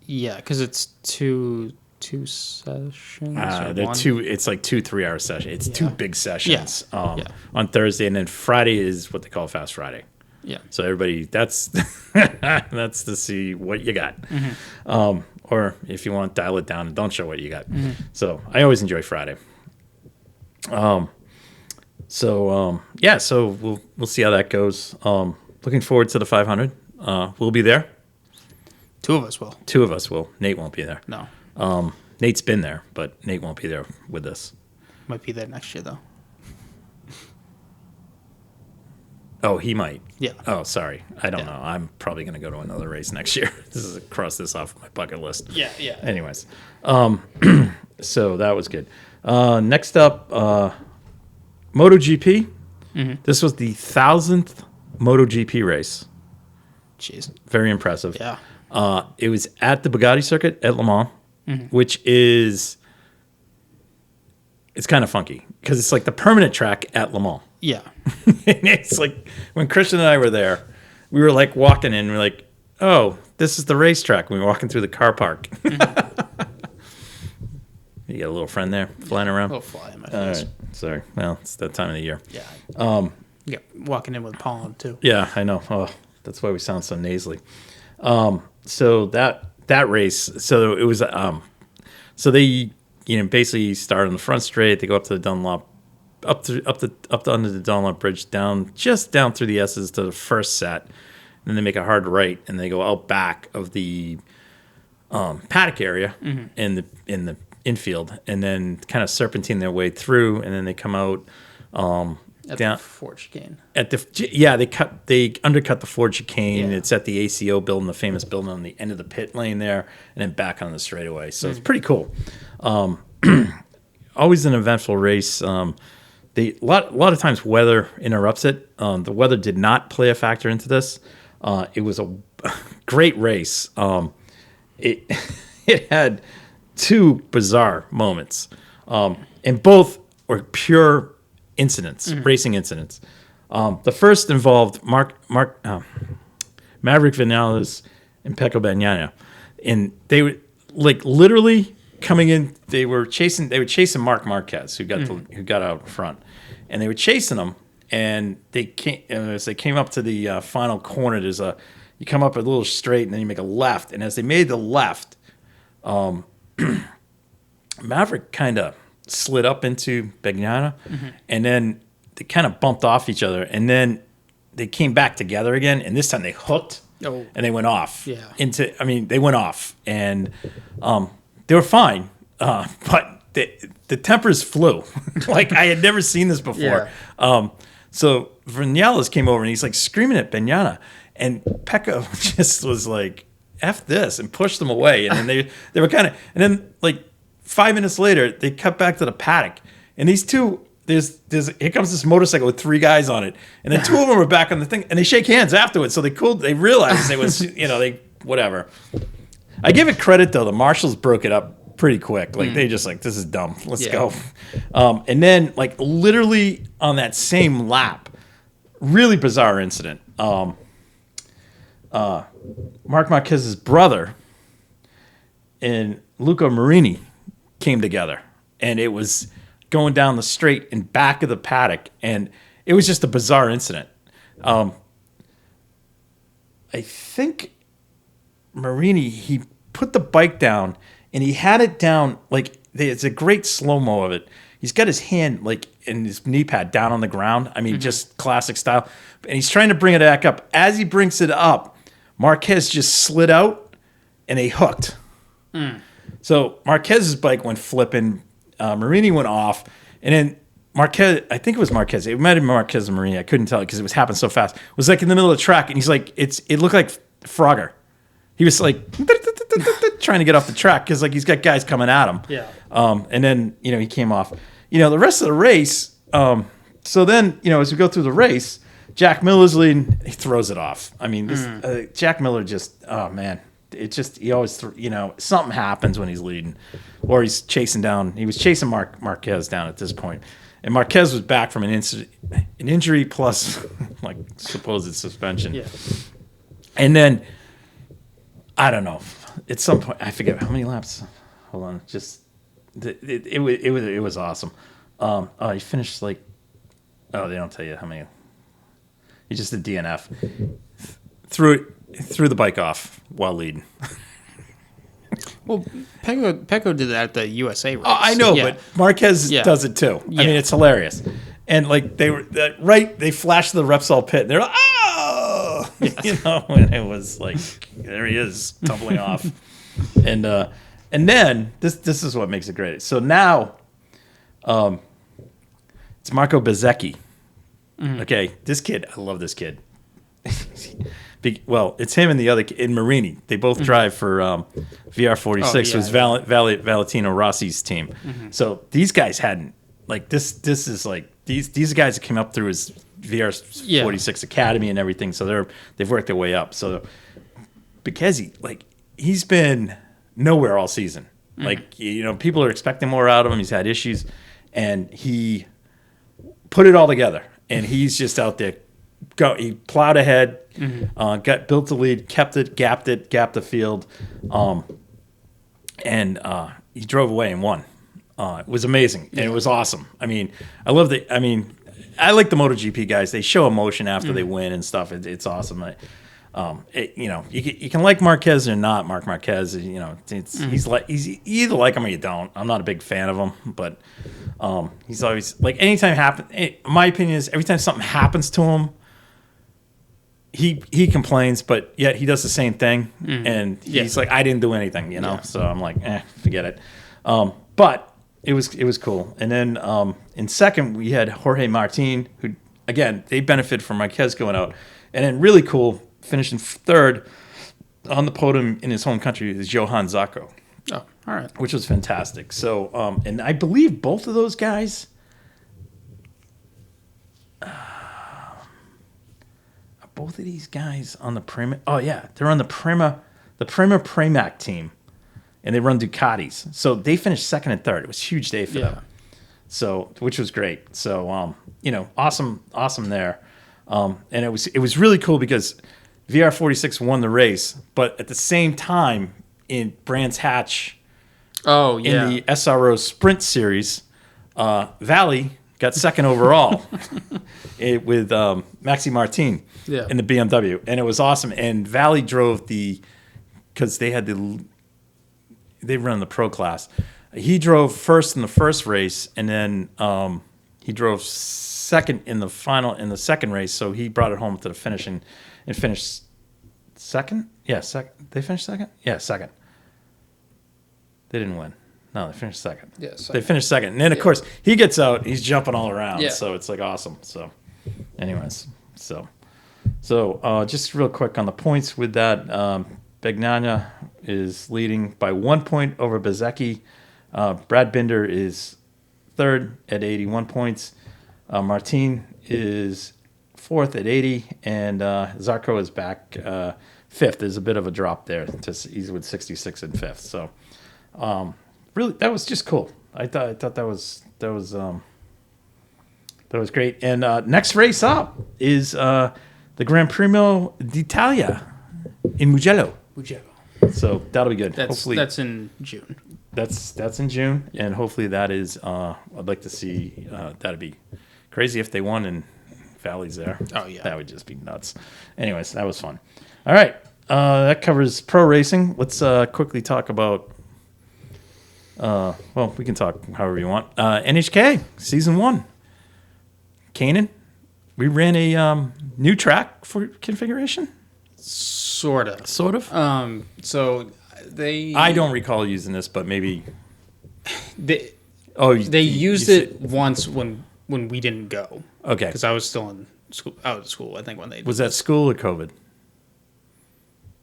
Yeah, because it's two sessions. It's like 2 3-hour sessions. It's 2 big sessions on Thursday, and then Friday is what they call Fast Friday. Yeah. So everybody, that's to see what you got, or if you want, dial it down and don't show what you got. Mm-hmm. So I always enjoy Friday. So we'll see how that goes. Looking forward to the 500. We'll be there. 2 of us will. 2 of us will. Nate won't be there. No. Nate's been there, but Nate won't be there with us. Might be there next year, though. Oh, he might. Yeah. Oh, sorry. I don't know. I'm probably going to go to another race next year. Cross this off my bucket list. Yeah. Anyways. So that was good. Next up, MotoGP. Mm-hmm. This was the 1000th MotoGP race. Jeez. Very impressive. Yeah. It was at the Bugatti circuit at Le Mans, which is, it's kind of funky because it's like the permanent track at Le Mans. Yeah. And it's like when Christian and I were there, we were like walking in, we're like, oh, this is the racetrack. We were walking through the car park. You got a little friend there flying around? A little fly in my face. All right. Sorry. Well, it's that time of the year. Yeah. Yeah, walking in with pollen, too. Yeah, I know. Oh, that's why we sound so nasally. So that race, so it was, so they, basically start on the front straight. They go up to the Dunlop, up under the Dunlop Bridge, down through the S's to the first set. And then they make a hard right, and they go out back of the paddock area in the infield, and then kind of serpentine their way through, and then they come out at down the Ford chicane. They undercut the Ford chicane. Yeah. It's at the ACO building, the famous building on the end of the pit lane there, and then back on the straightaway. So it's pretty cool. Always an eventful race. A lot of times weather interrupts it. The weather did not play a factor into this. It was a great race. It had two bizarre moments, and both were pure incidents, racing incidents. The first involved Maverick Vinales and Pecco Bagnaia, and they were literally coming in. They were chasing Marc Marquez, who got out in front, and they were chasing him. And they came as they came up to the final corner. You come up a little straight, and then you make a left. And as they made the left, Maverick kind of slid up into Bagnaia, and then they kind of bumped off each other, and then they came back together again, and this time they hooked, and they went off. Yeah. They went off, and they were fine, but the tempers flew. Like I had never seen this before. Yeah. So Vinales came over, and he's like screaming at Bagnaia, and Pecco just was like, F this, and pushed them away. And then they were kind of, and then like 5 minutes later, they cut back to the paddock, and these two, here comes this motorcycle with three guys on it, and then two of them were back on the thing, and they shake hands afterwards. So they realized it was, whatever. I give it credit though, the marshals broke it up pretty quick. Like they just this is dumb. Let's go. And then like literally on that same lap, really bizarre incident. Marc Marquez's brother and Luca Marini came together, and it was going down the straight in back of the paddock, and it was just a bizarre incident. I think Marini, he put the bike down, and he had it down it's a great slow-mo of it. He's got his hand in his knee pad down on the ground. I mean, just classic style. And he's trying to bring it back up. As he brings it up, Marquez just slid out, and they hooked. So Marquez's bike went flipping. Marini went off, and then Marquez, I think it was Marquez. It might have been Marquez and Marini. I couldn't tell because it was happening so fast. It was in the middle of the track, and he's it looked like Frogger. He was trying to get off the track because he's got guys coming at him. Yeah. And then he came off. The rest of the race. So then as we go through the race, Jack Miller's leading. He throws it off. I mean, Jack Miller just he always something happens when he's leading, or he's chasing down. He was chasing Marquez down at this point, and Marquez was back from an injury plus supposed suspension. Yeah. And then I don't know. At some point, I forget how many laps. Hold on, it was awesome. He finished they don't tell you how many. He just did DNF. Threw the bike off while leading. Well, Pecco did that at the USA race. Oh, I know, but Marquez does it too. Yeah. I mean, it's hilarious. And they were they flashed the Repsol pit, and they're like, oh, and it was there he is tumbling off, and then this is what makes it great. So now, it's Marco Bezzecchi. Okay, this kid, I love this kid. Well, it's him and the other kid, and Marini. They both drive for VR46, who's Valentino Rossi's team. So these guys hadn't this is these guys that came up through his VR46 Academy and everything. So they've worked their way up. So because he's been nowhere all season. People are expecting more out of him. He's had issues, and he put it all together. And he's just out there he plowed ahead, built the lead, kept it, gapped the field, and he drove away and won. It was amazing, and it was awesome. I mean, I love the. I mean, I like the MotoGP guys. They show emotion after they win and stuff. It's awesome. You can like Marquez or not Mark Marquez. You know, he's you either like him or you don't. I'm not a big fan of him, but he's always like my opinion is every time something happens to him, he complains, but yet he does the same thing, and he's like, I didn't do anything, you know. So I'm like, forget it. But it was cool. And then in second we had Jorge Martin, who again they benefit from Marquez going out, and then really cool. Finishing third on the podium in his home country is Johan Zarco. Oh, all right. Which was fantastic. So, and I believe both of those guys both of these guys on the Prima. Oh, yeah. They're on the Prima Pramac team, and they run Ducatis. So they finished second and third. It was a huge day for them. So, which was great. So, awesome there. And it was really cool because VR46 won the race, but at the same time in Brands Hatch, in the SRO Sprint Series, Valley got second overall with Maxi Martin in the BMW, and it was awesome. And Valley drove because they run the pro class. He drove first in the first race, and then he drove second in the second race, so he brought it home to the finish and finished second. Yeah, second. They finished second. Yeah, second. They didn't win. No, they finished second. Yeah, they finished second, and then of course he gets out. He's jumping all around, so it's like awesome. So, anyways, so just real quick on the points with that. Bagnaia is leading by 1 point over Bezecchi. Brad Binder is third at 81 points. Martin is fourth at 80, and Zarco is back fifth. There's a bit of a drop there. He's with 66 and fifth. So, really, that was just cool. I thought that was great. And next race up is the Gran Premio d'Italia in Mugello. So that'll be good. Hopefully, that's in June. That's in June, and hopefully that is. I'd like to see. That'd be crazy if they won and Valley's there. Oh yeah, that would just be nuts. Anyways, that was fun. All right, that covers pro racing. Let's quickly talk about. Well, we can talk however you want. NHKA Season 1. Canaan, we ran a new track for configuration. Sort of. So they. I don't recall using this, but maybe. They used it once when we didn't go. Okay. Because I was still out of school. I think when they. Was that school or COVID?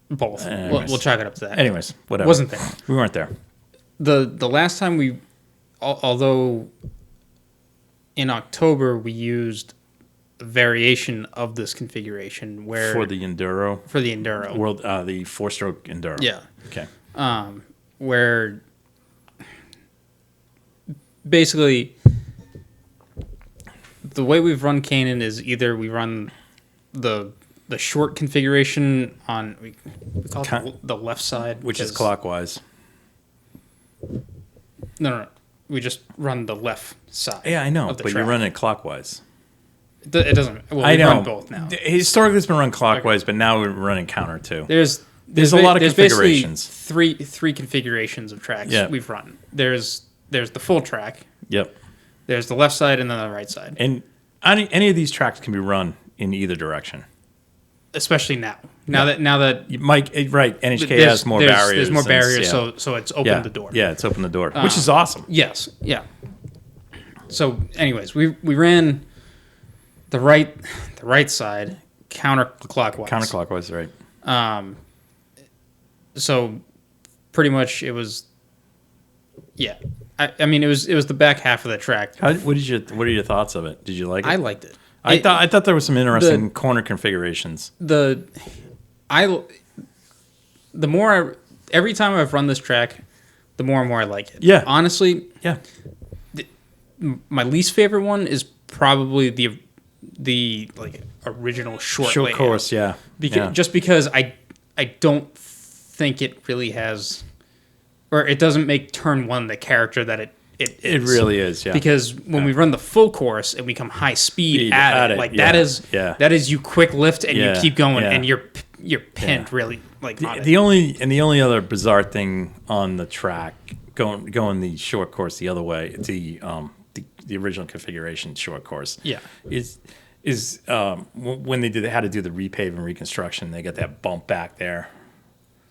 Both. We'll chalk it up to that. Anyways, whatever. Wasn't there. We weren't there. The last time although in October we used a variation of this configuration where for the Enduro the 4-stroke Enduro. Yeah. Okay. Where basically the way we've run Canaan is either we run the short configuration on we call it the left side, which is clockwise. No. We just run the left side. Yeah, I know, but track. you're running it clockwise. It doesn't. Well, I know. Run both now. Historically, it's been run clockwise, but now we're running counter too. There's a lot of configurations. Three configurations of tracks we've run. There's the full track. Yep. There's the left side and then the right side. And any of these tracks can be run in either direction. Especially now. Now that Mike, right? NHK has more barriers. There's more barriers, so it's opened the door. Yeah, it's opened the door, which is awesome. Yes, yeah. So, anyways, we ran the right side counterclockwise. Counterclockwise, right? So, pretty much it was. Yeah, I mean it was the back half of the track. What are your thoughts of it? Did you like it? I liked it. I thought there was some interesting corner configurations. Every time I've run this track, the more and more I like it. Yeah. Honestly. Yeah. My least favorite one is probably the the like original short course, yeah. Just because I don't think it really has, or it doesn't make turn one the character that it is. It really is, yeah. Because when we run the full course and we come high speed at it, like that is you quick lift and you keep going and you're pinned really like the only other bizarre thing on the track going the short course the other way, the original configuration short course, is when they had to do the repave and reconstruction, they got that bump back there.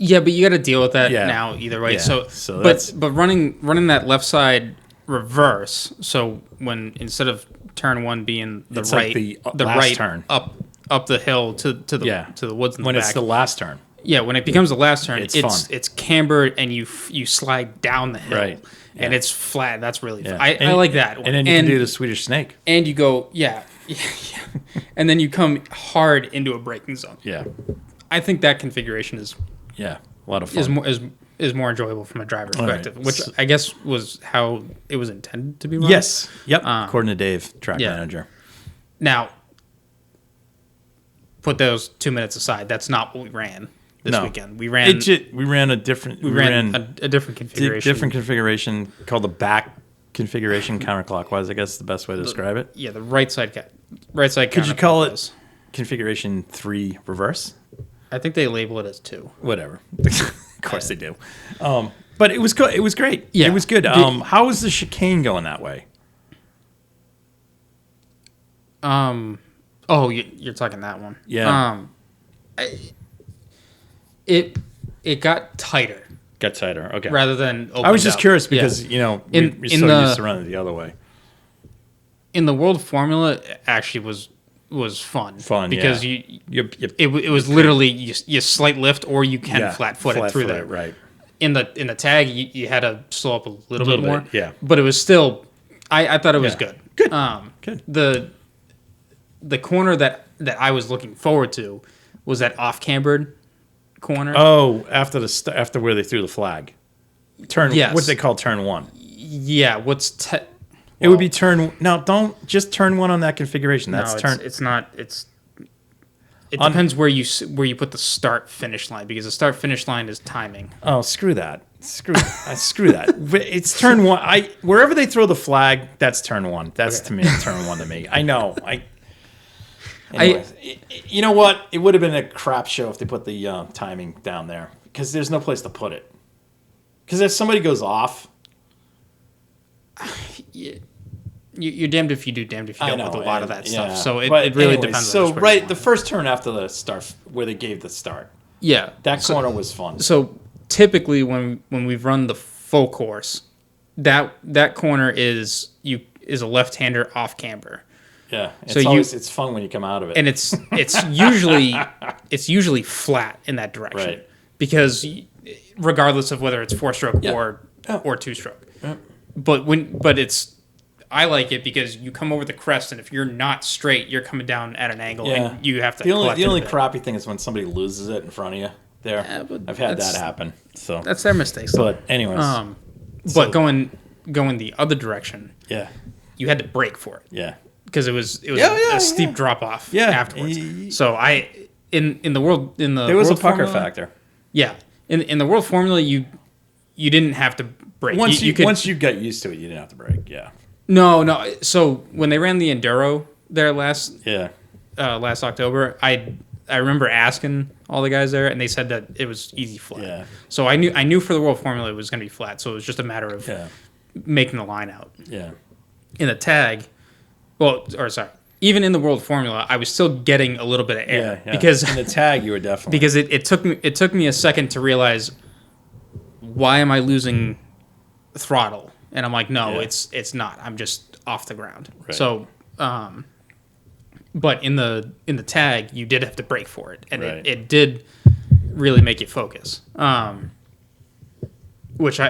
Yeah, but you got to deal with that now either way. Yeah. So but running that left side reverse. So when instead of turn one being the right, like the last right turn up the hill to the woods in the back. When it's the last turn. Yeah, when it becomes the last turn, it's fun. It's cambered and you slide down the hill, right? And it's flat. That's really fun. I like that one. And then you can do the Swedish snake. And you go, yeah. And then you come hard into a braking zone. Yeah. I think that configuration is a lot of fun. Is more enjoyable from a driver's perspective, which I guess was how it was intended to be run. Yes. Yep. According to Dave, track manager. Now, put those 2 minutes aside. That's not what we ran this weekend. We ran a different a different configuration. Different configuration called the back configuration, counterclockwise. I guess is the best way to describe it. Yeah, the right side. Could you call it configuration 3 reverse? I think they label it as 2. Whatever. Of course they do. But it was good. It was great. Yeah. It was good. How was the chicane going that way? Oh, you're talking that one. Yeah. It got tighter. Got tighter. Okay. Rather than opened I was just up. curious because we're so used to running the other way. In the World Formula, it actually was fun. Because it was literally you slight lift or you can flat foot it through there. Right. In the tag, you had to slow up a little bit more. Yeah. But it was still, I thought it was good. Good. Good. The corner that I was looking forward to was that off cambered corner. Oh, after where they threw the flag. What they call turn 1. Yeah. It would be turn. No, don't just turn 1 on that configuration. That's turn. It's not. It depends where you put the start finish line, because the start finish line is timing. Oh, screw that. Screw that. It's turn 1. Wherever they throw the flag, that's turn 1. That's to me turn 1 to me. I know. Anyways, you know what? It would have been a crap show if they put the timing down there, because there's no place to put it. Because if somebody goes off, you're damned if you do, damned if you don't with a lot of that stuff. So it really depends. So the first turn after the start, where they gave the start, that corner was fun. So typically when we've run the full course, that corner is a left-hander off camber. Yeah, it's fun when you come out of it, and it's usually flat in that direction, right? Because regardless of whether it's 4-stroke or 2-stroke, but I like it because you come over the crest, and if you're not straight, you're coming down at an angle, and you have to. The only crappy thing is when somebody loses it in front of you. I've had that happen. So that's their mistakes. But anyways, but going the other direction, you had to brake for it. Yeah. Because it was a steep drop off afterwards. So in the there was a pucker factor. Yeah, in the World Formula you didn't have to brake. Once you got used to it, you didn't have to brake. Yeah. No. So when they ran the Enduro there last October, I remember asking all the guys there, and they said that it was easy flat. Yeah. So I knew for the World Formula it was going to be flat. So it was just a matter of making the line out. Yeah. In the tag. Even in the World Formula, I was still getting a little bit of air because in the tag you were definitely because it took me a second to realize why am I losing throttle, and I'm like, no, it's not. I'm just off the ground. Right. So, but in the tag you did have to brake for it, and it did really make you focus. Which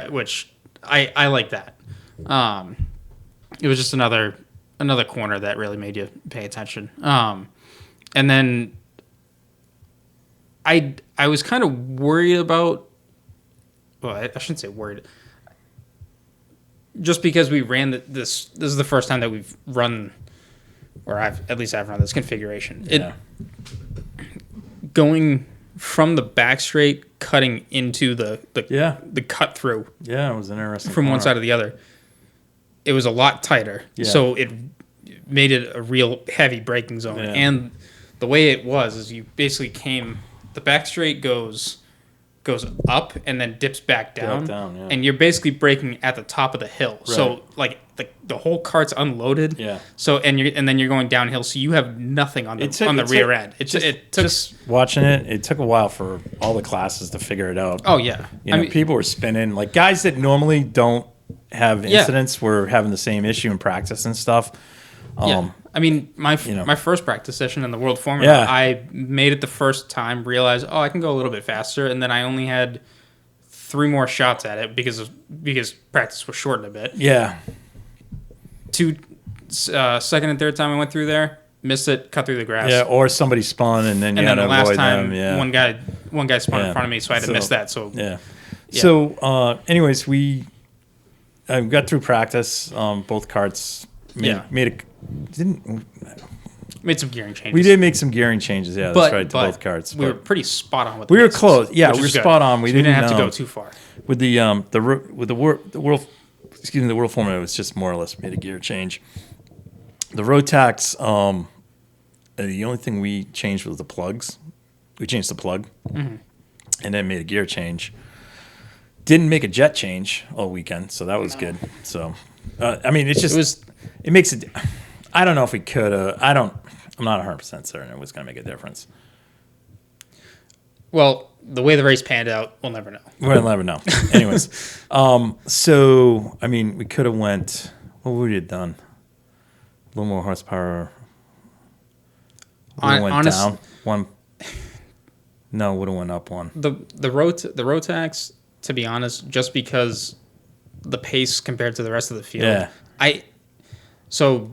I like that. It was just another corner that really made you pay attention. And then I was kind of worried about, well, I shouldn't say worried. Just because we ran this is the first time that we've run or at least I've run this configuration. Yeah. Going from the back straight, cutting into the cut through. Yeah, it was interesting. From one side to the other. It was a lot tighter. Yeah. So it made it a real heavy braking zone. Yeah. And the way it was is you basically the back straight goes up and then dips back down. And you're basically braking at the top of the hill. Right. So like the whole cart's unloaded. Yeah. So and then you're going downhill, so you have nothing on the rear end. It took just watching it. It took a while for all the classes to figure it out. Oh yeah. People were spinning, like guys that normally don't have incidents were having the same issue in practice and stuff. Yeah. My first practice session in the World Formula, I made it the first time, realized, I can go a little bit faster, and then I only had 3 more shots at it because practice was shortened a bit. Yeah. Second and third time I went through there, missed it, cut through the grass. Yeah, or somebody spun and then you had to avoid them. Yeah. One guy spun in front of me, so I had to miss that. So yeah. So anyways, we got through practice. Both karts made some gearing changes. We did make some gearing changes. Yeah, that's right. To both karts. We were pretty spot on with. We were close. Yeah, we were spot on. We didn't have to go too far. With the world. Excuse me, the World Formula was just more or less made a gear change. The Rotax, the only thing we changed was the plugs. We changed the plug, and then made a gear change. Didn't make a jet change all weekend, so that was good. So, it makes it. I don't know if we could. I'm not 100% certain it was going to make a difference. Well, the way the race panned out, we'll never know. We'll never know. Anyways, so we could have went. What would we have done? A little more horsepower. Went down one. No, would have went up one. The Rotax, to be honest, just because the pace compared to the rest of the field. Yeah. So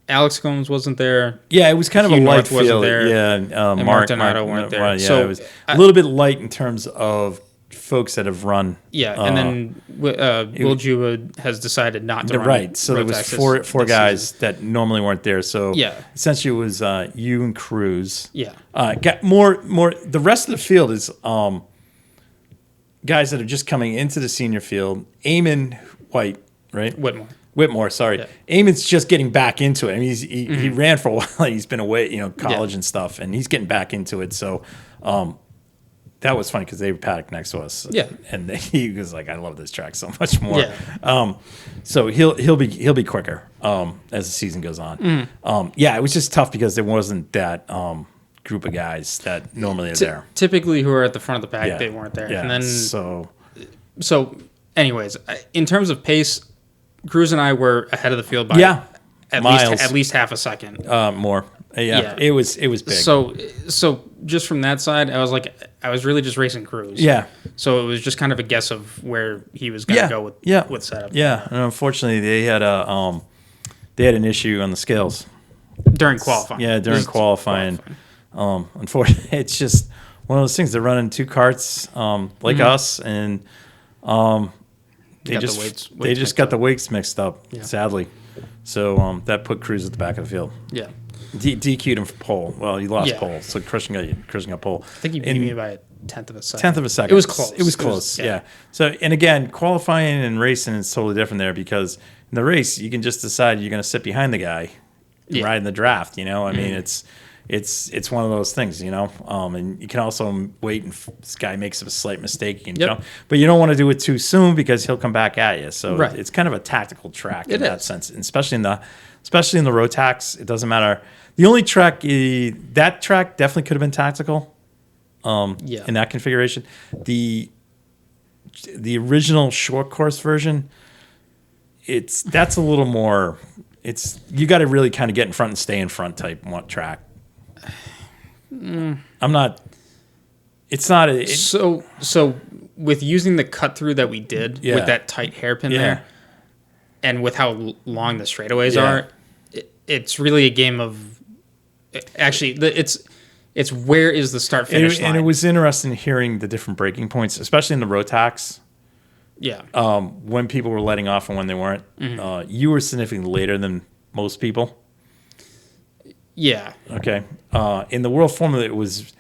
Alex Combs wasn't there. Yeah, it was kind of a light field. There, yeah, and Mark Donato weren't there. Yeah, so it was a little bit light in terms of folks that have run. Yeah, and then Will Juba has decided not to run. Right, so there was four guys that normally weren't there. So essentially it was you and Cruz. Yeah. Got more. The rest of the field is guys that are just coming into the senior field. Eamon White, right? Whitmore, sorry. Yeah. Eamon's just getting back into it. He ran for a while. He's been away, college and stuff, and he's getting back into it. So that was funny because they were paddock next to us. Yeah, and he was like, "I love this track so much more." Yeah. So he'll be quicker as the season goes on. It was just tough because there wasn't that group of guys that normally are there. Typically, who are at the front of the pack, they weren't there. Yeah. And then so, anyways, in terms of pace, Cruz and I were ahead of the field by at least half a second. More. Yeah. It was big. So just from that side, I was really just racing Cruz. Yeah. So it was just kind of a guess of where he was going to go with setup. Yeah. And unfortunately, they had an issue on the scales during qualifying. Yeah, during qualifying. Unfortunately, it's just one of those things. They're running 2 karts like us, and they just got the weights mixed up, sadly. So that put Cruz at the back of the field. Yeah. DQ'd him for pole. Well, he lost pole, so Christian got pole. I think he beat me by a tenth of a second. It was close. Yeah. So, and again, qualifying and racing is totally different there because in the race, you can just decide you're going to sit behind the guy and ride in the draft. I mean, it's one of those things, and you can also wait and this guy makes a slight mistake, you can jump, but you don't want to do it too soon because he'll come back at you. So it's kind of a tactical track in that sense, and especially in the Rotax. It doesn't matter. The only track that track definitely could have been tactical. In that configuration, the original short course version, that's a little more. You got to really kind of get in front and stay in front type track. I'm not. It's not. So with using the cut through that we did with that tight hairpin there, and with how long the straightaways are, it's really a game of. Actually, it's where is the start finish line. And it was interesting hearing the different breaking points, especially in the Rotax. Yeah. When people were letting off and when they weren't. You were significantly later than most people. Yeah. Okay. In the World Formula, it was,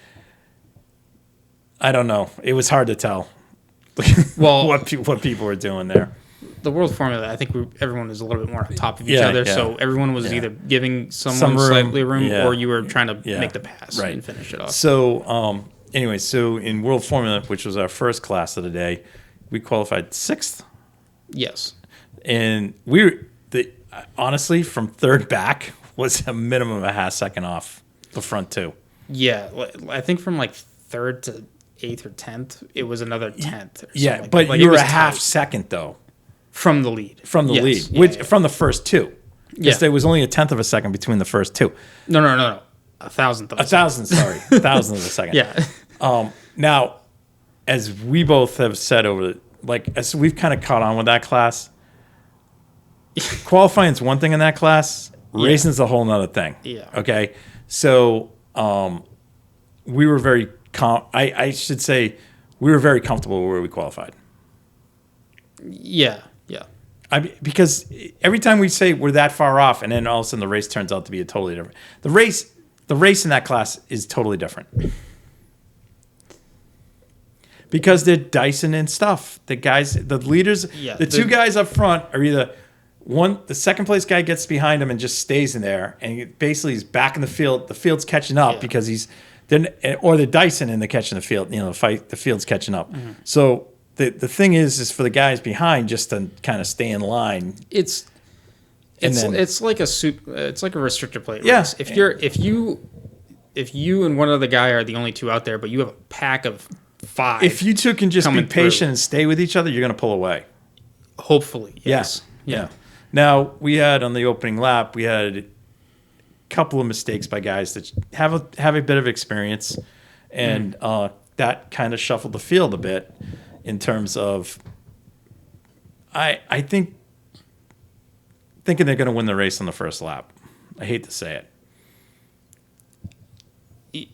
I don't know. It was hard to tell Well, what people were doing there. The World Formula, I think everyone was a little bit more on top of each other, so everyone was either giving someone slightly room or you were trying to make the pass and finish it off. So, anyway, so in World Formula, which was our first class of the day, we qualified 6th. Yes. And honestly, from third back was a minimum of a half second off the front two. Yeah, I think from like third to 8th or 10th, it was another 10th. Or yeah, but you were a half second though. From the lead. From the lead, from the first two. Yes, there was only a 10th of a second between the first two. No. A thousandth of a second. Sorry. A thousandth of a second. Yeah. Now, as we both have said as we've kind of caught on with that class, qualifying is one thing in that class, racing is a whole nother thing. Yeah. Okay? So, we were very, I should say, we were very comfortable where we qualified. Yeah. Because every time we say we're that far off, and then all of a sudden the race turns out to be a totally different. The race in that class is totally different. Because they're dicing and stuff. The leaders, the two guys up front are either the second place guy gets behind him and just stays in there, and basically he's back in the field. The field's catching up because or they're dicing and they're catching the field. The field's catching up. Mm-hmm. So. The thing is for the guys behind just to kind of stay in line. It's like a restrictor plate race. If you and one other guy are the only two out there, but you have a pack of 5. If you two can just be patient and stay with each other, you're going to pull away. Hopefully, yes. Yeah. Now we had on the opening lap, we had a couple of mistakes by guys that have a bit of experience, and that kind of shuffled the field a bit. In terms of, I think thinking they're going to win the race on the first lap. I hate to say it.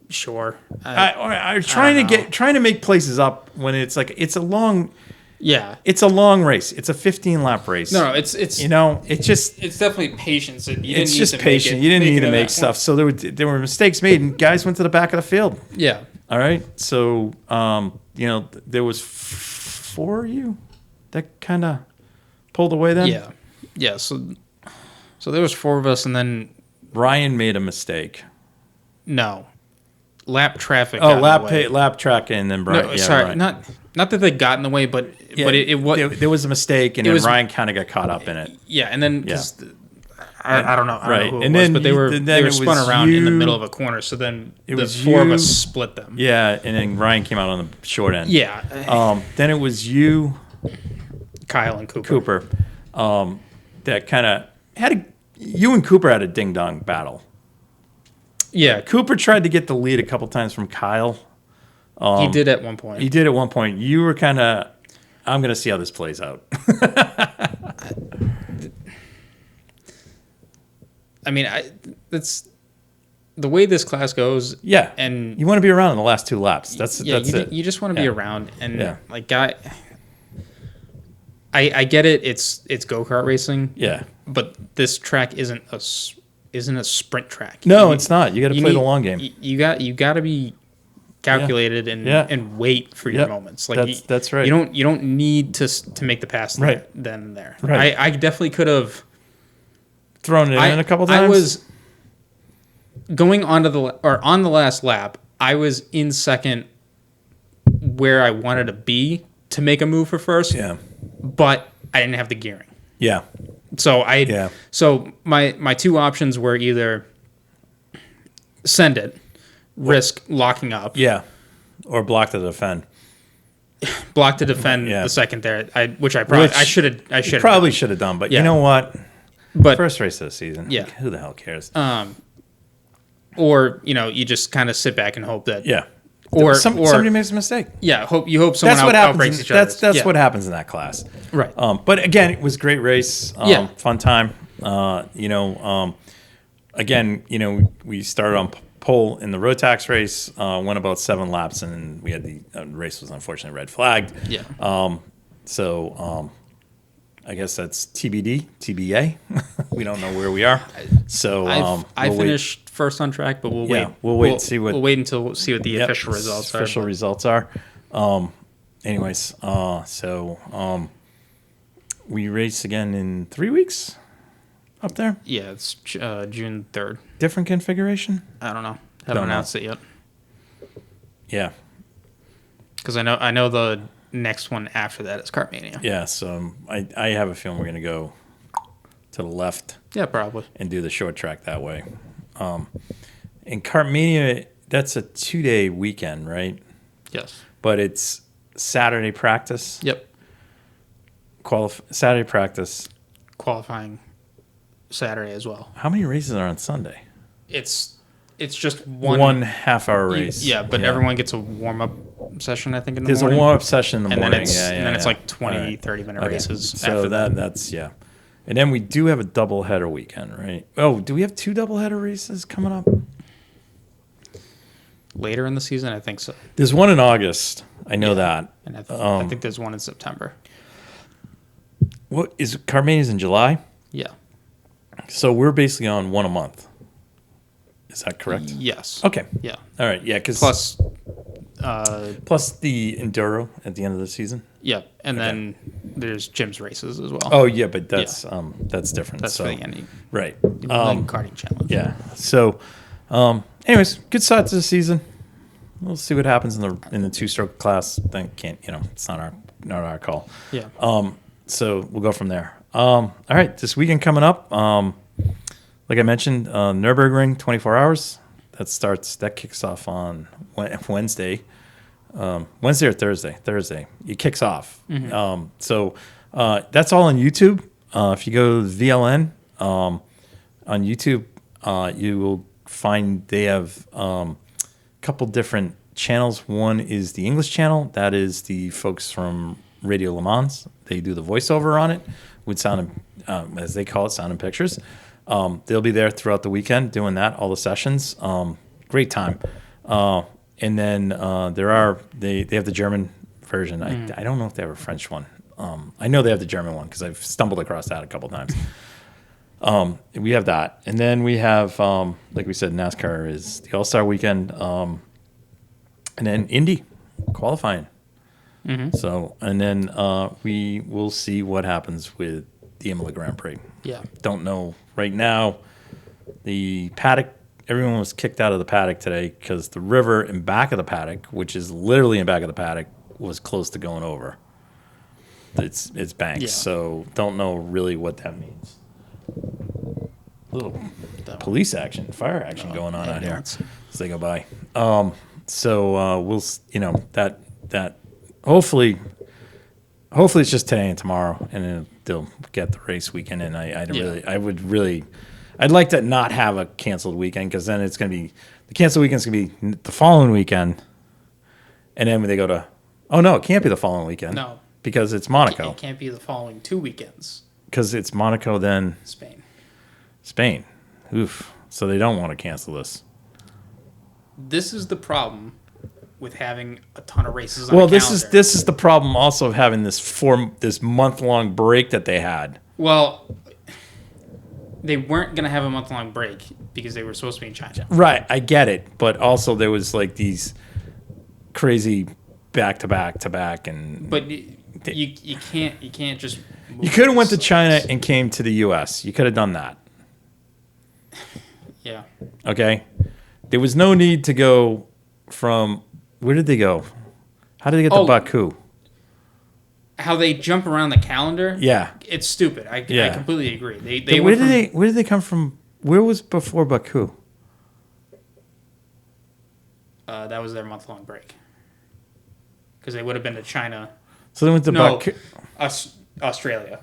Sure. I'm trying to make places up when it's like it's a long. Yeah. It's a long race. It's a 15-lap race. No, it's it's definitely patience. It's just patience. You didn't need to make stuff. So there were mistakes made, and guys went to the back of the field. Yeah. All right. So there was 4 of you that kind of pulled away then. Yeah. So there was 4 of us, and then Ryan made a mistake. No. Lap traffic. Oh, lap track, and then Brian. No, sorry, right. Not that they got in the way, but there was a mistake, and then Ryan kind of got caught up in it. Yeah, and then I don't know. Right, who and then but they were spun around in the middle of a corner. So then the 4 of us split them. Yeah, and then Ryan came out on the short end. Yeah. Then it was you, Kyle, and Cooper. That kind of you and Cooper had a ding dong battle. Yeah, Cooper tried to get the lead a couple times from Kyle. He did at one point. You were kind of, I'm going to see how this plays out. I mean, that's the way this class goes. Yeah, and you want to be around in the last 2 laps. That's it. You just want to be around, and I get it. It's go-kart racing. Yeah, but this track isn't a sprint track. No, it's not. You got to play the long game. You got to be calculated and wait for your moments. Like that's right. You don't need to make the pass then and there. Right. I definitely could have thrown it in a couple times. I was going on the last lap. I was in second where I wanted to be to make a move for first. Yeah. But I didn't have the gearing. Yeah. So So my 2 options were either send it, risk locking up. Yeah. Or block to defend. Block to defend the second there. Which I should have. Probably should have done, but you know what? But first race of the season. Yeah. Like, who the hell cares? Or you just kind of sit back and hope that. Yeah. Or somebody makes a mistake. Yeah. Hope someone outbreaks each other. That's what happens in that class. Right. But again, it was a great race. Fun time. Again, we started on pole in the road tax race, went about 7 laps, and we had the race was unfortunately red flagged. Yeah. I guess that's TBD, TBA. We don't know where we are. So I finished first on track, but we'll wait. We'll wait and see what. We'll wait until see what the official results are. Official results are. Anyways, so we race again in 3 weeks up there. Yeah, it's June 3rd. Different configuration? I don't know. Haven't announced it yet. Yeah. Because I know the next one after that is Kartmania. Yeah, so I have a feeling we're going to go to the left. Yeah, probably. And do the short track that way. In Kartmania, that's a 2-day weekend, right? Yes. But it's Saturday practice. Yep. Saturday practice. Qualifying Saturday as well. How many races are on Sunday? It's just one 1/2-hour race. Yeah, but everyone gets a warm-up session, I think, in the morning. There's a warm-up session in the morning. And then it's like 20, 30-minute races. So that's, yeah. And then we do have a doubleheader weekend, right? Oh, do we have 2 doubleheader races coming up? Later in the season, I think so. There's one in August. I know that. And I think there's one in September. What is Kartmania's in July? Yeah. So we're basically on one a month. Is that correct? Yes. Okay. Yeah. All right. Yeah. Plus the enduro at the end of the season. Yeah, and then there's Jim's races as well. Oh yeah, but that's different. That's so, for the Indy. Right. Karting challenge. Yeah. So, anyways, good start to the season. We'll see what happens in the 2-stroke class. Then it's not our call. Yeah. So we'll go from there. All right, this weekend coming up. Like I mentioned, Nürburgring 24 hours. That kicks off on Wednesday. Wednesday or Thursday? Thursday. It kicks off. Mm-hmm. So that's all on YouTube. If you go to VLN on YouTube, you will find they have a couple different channels. One is the English channel. That is the folks from Radio Le Mans. They do the voiceover on it with sound, as they call it, sound and pictures. They'll be there throughout the weekend doing that, all the sessions. Great time. And then they have the German version. I don't know if they have a French one. I know they have the German one because I've stumbled across that a couple times. We have that. And then we have, like we said, NASCAR is the All-Star weekend. And then Indy qualifying. Mm-hmm. So, and then we will see what happens with the Imola Grand Prix. Yeah. Don't know right now. The paddock, everyone was kicked out of the paddock today because the river in back of the paddock, which is literally in back of the paddock, was close to going over. It's banks, Yeah. So don't know really what that means. Little police action, fire action going on out here as they go by. So we'll, that hopefully it's just today and tomorrow, and then they'll get the race weekend. And I'd like to not have a canceled weekend because then it's going to be the canceled weekend's going to be the following weekend, and then when they go to, oh no, it can't be the following weekend. No, because it's Monaco. It can't be the following 2 weekends. Because it's Monaco, then Spain. Oof. So they don't want to cancel this. This is the problem with having a ton of races on the calendar. This is the problem also of having this month-long break that they had. Well, they weren't going to have a month-long break because they were supposed to be in China. Right, I get it, but also there was like these crazy back-to-back and. But you can't just. You could have went to China and came to the U.S. You could have done that. Yeah. Okay. There was no need to go from. Where did they go? How did they get to Baku? How they jump around the calendar? Yeah. It's stupid. I completely agree. Where did they come from? Where was before Baku? That was their month-long break. Because they would have been to China. So they went to Baku. Australia.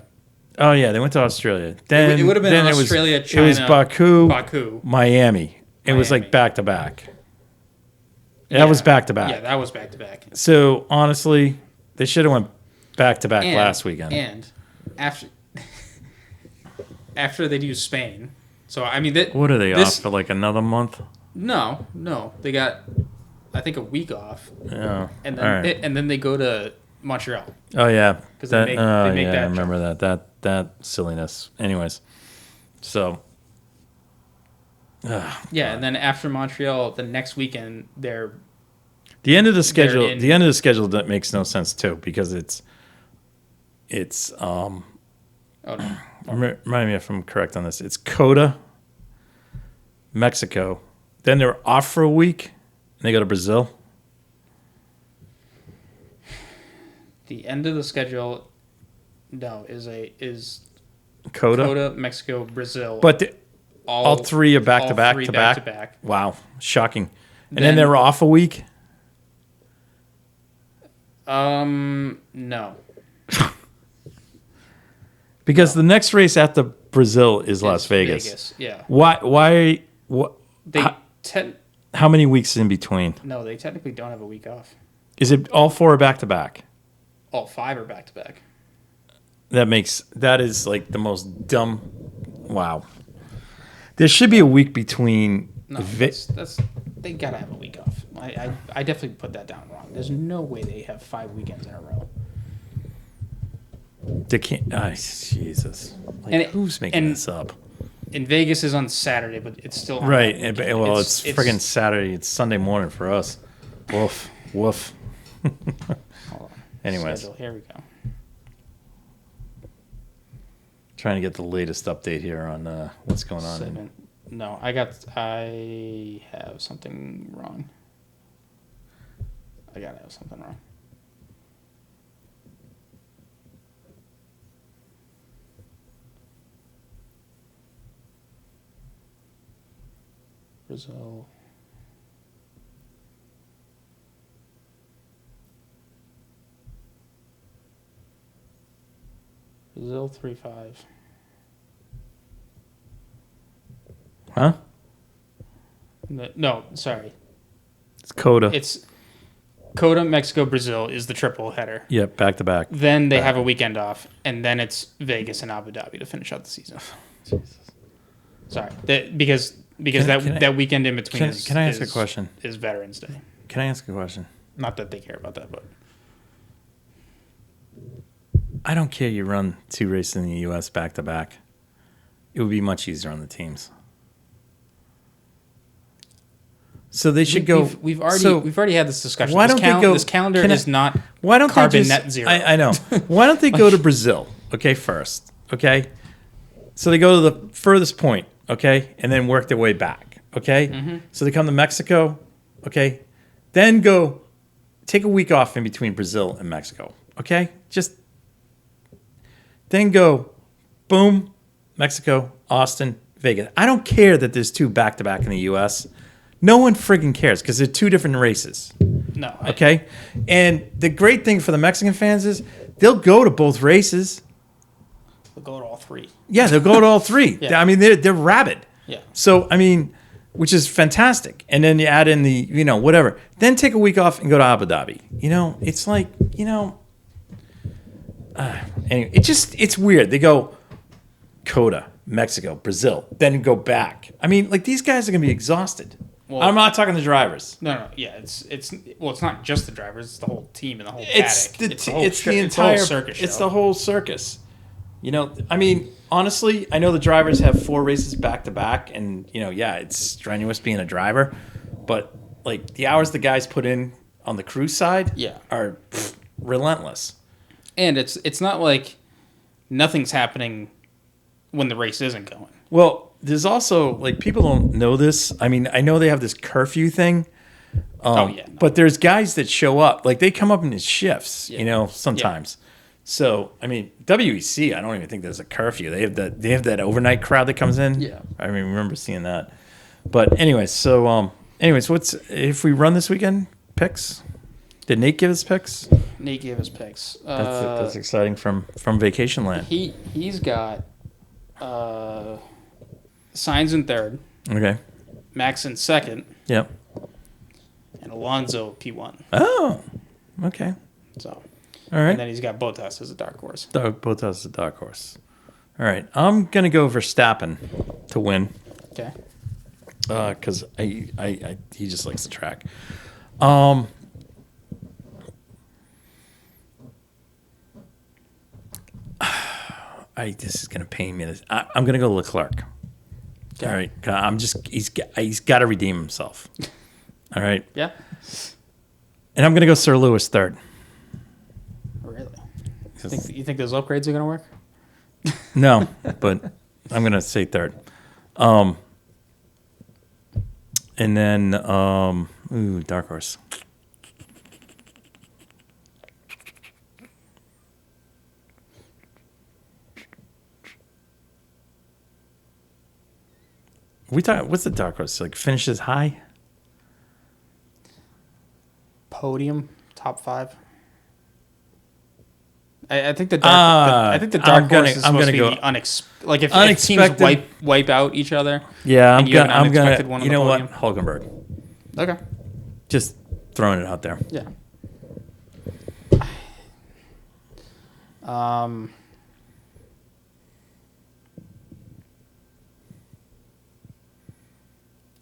Oh yeah, they went to Australia. Then it would have been Australia, China. It was Baku, Miami. It was like back to back. That was back to back. Yeah, that was back to back. So honestly, they should have went back to back last weekend. And after they do Spain, so I mean, what are they off for? Like another month? No, they got I think a week off. Yeah, and then and then they go to Montreal. Oh yeah, because they make that. I remember that silliness. Anyways, so yeah, and then after Montreal, the next weekend they're the end of the schedule. The end of the schedule that makes no sense too because it's oh no. Remind me if I'm correct on this. It's Coda, Mexico. Then they're off for a week, and they go to Brazil. The end of the schedule, is Coda, Mexico, Brazil. But all three are back to back. Wow, shocking. And then they're off a week. No. Because the next race after Brazil is Las Vegas. Yeah. Why? How many weeks in between? No, they technically don't have a week off. Is it all four are back to back? All five are back to back. That is like the most dumb. Wow. There should be a week between. No, that's they gotta have a week off. I definitely put that down wrong. There's no way they have 5 weekends in a row. They can't. Jesus. Like, who's making this up? And Vegas is on Saturday, but it's still on right. Well, it's friggin' Saturday. It's Sunday morning for us. Woof. Woof. Hold on. Anyways. Schedule. Here we go. Trying to get the latest update here on what's going on. No, I have something wrong. I gotta have something wrong. Brazil. Brazil 3-5. Huh? No, sorry. It's Coda. It's Coda, Mexico, Brazil is the triple header. Yep, back to back. Then they have a weekend off, and then it's Vegas and Abu Dhabi to finish out the season. Jesus. Sorry, because that weekend in between. Can I ask a question? Is Veterans Day? Can I ask a question? Not that they care about that, but I don't care. You run 2 races in the U.S. back to back. It would be much easier on the teams. So they should go. We've already had this discussion. Why don't they go? This calendar is not. Why don't carbon they just, net zero? I know. Why don't they go to Brazil? Okay, first. Okay, so they go to the furthest point. Okay, and then work their way back. Okay, So they come to Mexico. Okay, then go take a week off in between Brazil and Mexico. Okay, just then go, boom, Mexico, Austin, Vegas. I don't care that there's 2 back to back in the U.S. No one friggin' cares because they're 2 different races. No. Okay? And the great thing for the Mexican fans is they'll go to both races. They'll go to all 3. Yeah, they'll go to all 3. Yeah. I mean, they're rabid. Yeah. So, I mean, which is fantastic. And then you add in the, whatever. Then take a week off and go to Abu Dhabi. It's like, anyway, it's weird. They go Coda, Mexico, Brazil, then go back. I mean, like, these guys are going to be exhausted. Well, I'm not talking the drivers. No, yeah, it's not just the drivers; it's the whole team and the whole paddock. It's the entire circus show. It's the whole circus. I mean, honestly, I know the drivers have 4 races back to back, and it's strenuous being a driver, but like the hours the guys put in on the crew side, are relentless. And it's not like nothing's happening when the race isn't going. Well, there's also, like, people don't know this. I mean, I know they have this curfew thing. But there's guys that show up. Like, they come up in shifts, sometimes. Yeah. So, I mean, WEC, I don't even think there's a curfew. They have that overnight crowd that comes in. Yeah. I remember seeing that. But anyways, if we run this weekend, picks? Did Nate give us picks? Nate gave us picks. That's exciting from vacation land. He's got Sainz in 3rd. Okay. Max in 2nd. Yep. And Alonso P1. Oh, okay. So, all right. And then he's got Bottas as a dark horse. Bottas as a dark horse. All right. I'm gonna go Verstappen to win. Okay. Because he just likes the track. This is gonna pain me. I'm gonna go Leclerc. Okay. All right. He's got to redeem himself. All right. Yeah. And I'm gonna go Sir Lewis third. Really? You think those upgrades are gonna work? No, but I'm gonna say third. And then dark horse. What's the dark horse? Like finishes high? Podium, top 5. I think the dark horse is supposed to be the like if teams wipe out each other. Yeah, I'm gonna. One you know what? Hulkenberg. Okay. Just throwing it out there. Yeah.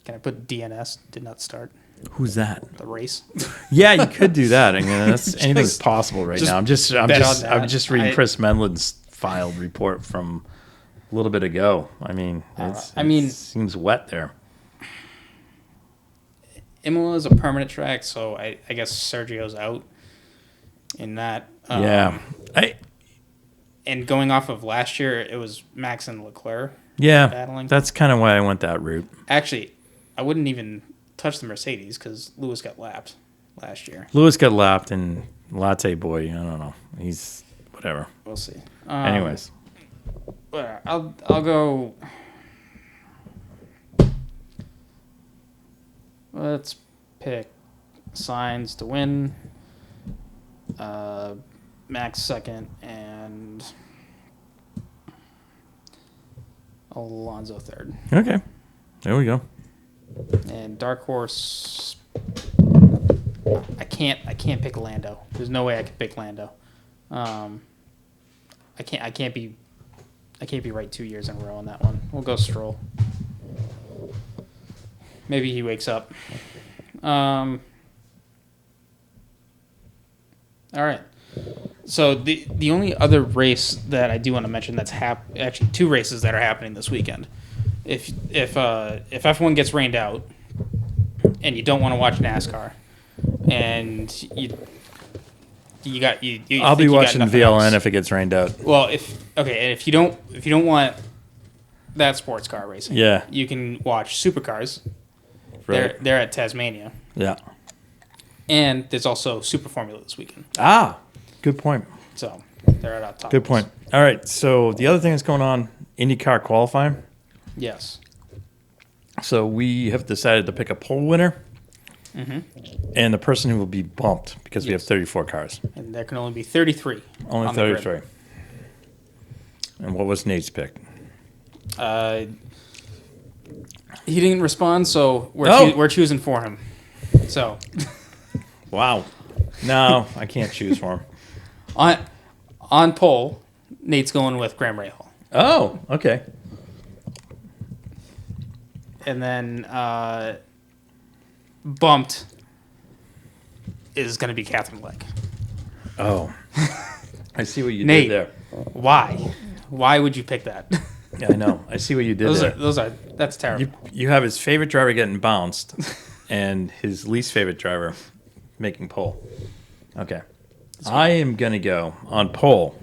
Can I put DNS? Did not start. Who's that? The race. Yeah, you could do that. I mean, anything's possible right now. I'm just reading Chris Menlin's filed report from a little bit ago. I mean, it seems wet there. Imola is a permanent track, so I guess Sergio's out in that. Yeah. And going off of last year, it was Max and Leclerc battling. That's kind of why I went that route. Actually, I wouldn't even touch the Mercedes because Lewis got lapped last year. Lewis got lapped, and Latte Boy, I don't know. He's whatever. We'll see. Anyways. I'll go... Let's pick Sainz to win, Max second, and Alonso third. Okay, there we go. And dark horse, I can't pick Lando. There's no way I can pick Lando. I can't be right 2 years in a row on that one. We'll go Stroll. Maybe he wakes up. All right. So the only other race that I do want to mention that's actually 2 races that are happening this weekend. If F1 gets rained out and you don't want to watch NASCAR and I'll be watching VLN if it gets rained out. Well, if you don't want that sports car racing, yeah, you can watch supercars. Right. They're at Tasmania. Yeah. And there's also Super Formula this weekend. Ah, good point. So they're at our top. Good point. All right. So the other thing that's going on, IndyCar qualifying. Yes. So we have decided to pick a pole winner. Mm-hmm. And the person who will be bumped because we have 34 cars. And there can only be 33. Only 33. And what was Nate's pick? He didn't respond, so we're choosing for him. So, wow, no, I can't choose for him. On pole, Nate's going with Graham Rahal. Oh, okay. And then bumped is going to be Catherine Legg. Oh, I see what you Nate, did there. Why? Why would you pick that? Yeah, I know. I see what you did there. That's terrible. You have his favorite driver getting bounced and his least favorite driver making pole. Okay. I am going to go on pole.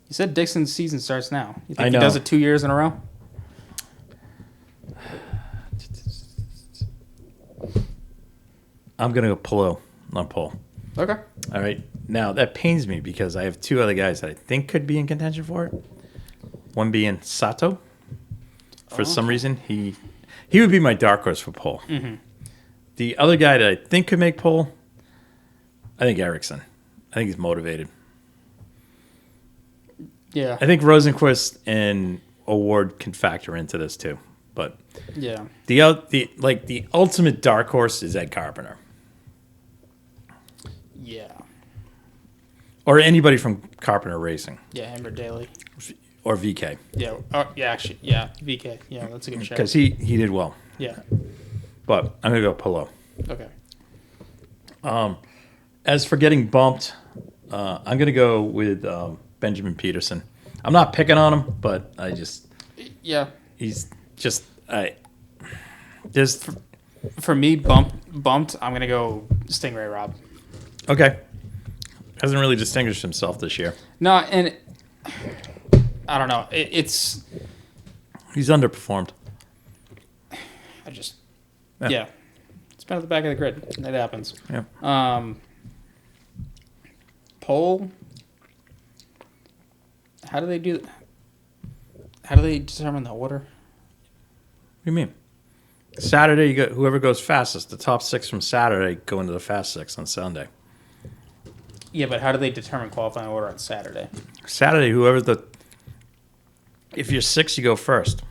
You said Dixon's season starts now. You think I know. He does it 2 years in a row? I'm going to go Palou on pole. Okay. All right. Now, that pains me because I have 2 other guys that I think could be in contention for it. One being Sato. For some reason, he would be my dark horse for pole. Mm-hmm. The other guy that I think could make pole, I think Ericsson. I think he's motivated. Yeah. I think Rosenquist and Award can factor into this too. But yeah, the ultimate dark horse is Ed Carpenter. Yeah. Or anybody from Carpenter Racing. Yeah, Amber Daly. Or VK. Yeah. Actually, yeah, VK. Yeah, that's a good shout. Because he did well. Yeah. But I'm going to go Palou. Okay. As for getting bumped, I'm going to go with Benjamin Peterson. I'm not picking on him, but I just... Yeah. He's just... Just... For me, bumped, I'm going to go Stingray Rob. Okay. Hasn't really distinguished himself this year. No, and I don't know. It's... He's underperformed. Yeah. It's been at the back of the grid. It happens. Yeah. Pole. How do they determine the order? What do you mean? Saturday, you got whoever goes fastest. The top 6 from Saturday go into the fast 6 on Sunday. Yeah, but how do they determine qualifying order on Saturday? Saturday, if you're 6, you go first.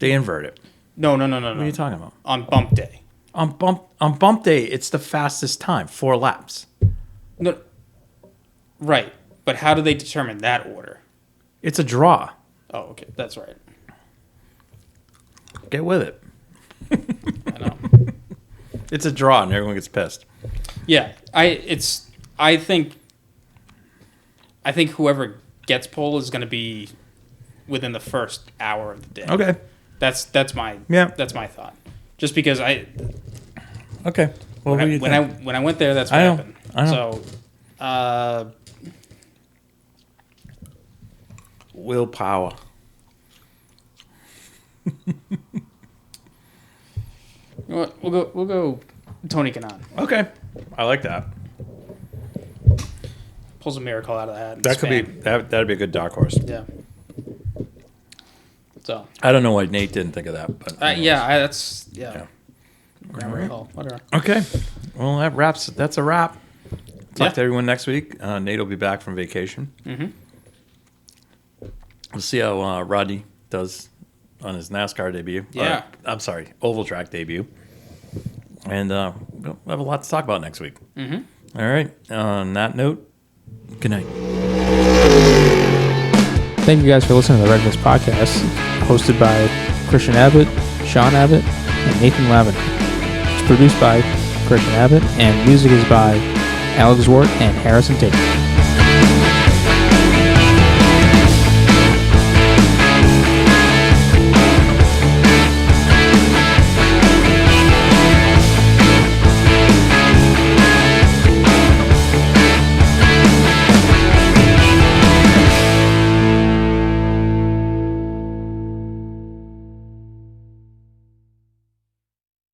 They invert it. No. What are you talking about? On bump day. On bump day, it's the fastest time, 4 laps. No. Right. But how do they determine that order? It's a draw. Oh, okay. That's right. Get with it. I know. It's a draw and everyone gets pissed. Yeah. I think whoever gets pole is going to be within the first hour of the day. Okay. That's my thought. Just because Okay. Well, when I went there, that's what happened. I know. So, willpower. You know what? We'll go Tony Kanaan. Okay. I like that. Pulls a miracle out of the hat. That could be that'd be a good dark horse. Yeah. So I don't know why Nate didn't think of that, but grammar hall, whatever. Okay. Well, that's a wrap. Talk to everyone next week. Nate will be back from vacation. Mm-hmm. We'll see how Rodney does on his NASCAR debut. Yeah. I'm sorry, oval track debut. And we'll have a lot to talk about next week. Mm-hmm. All right. On that note, good night. Thank you guys for listening to the Red Mist Podcast, hosted by Christian Abbott, Sean Abbott, and Nathan Lavin. It's produced by Christian Abbott, and music is by Alex Wart and Harrison Tate.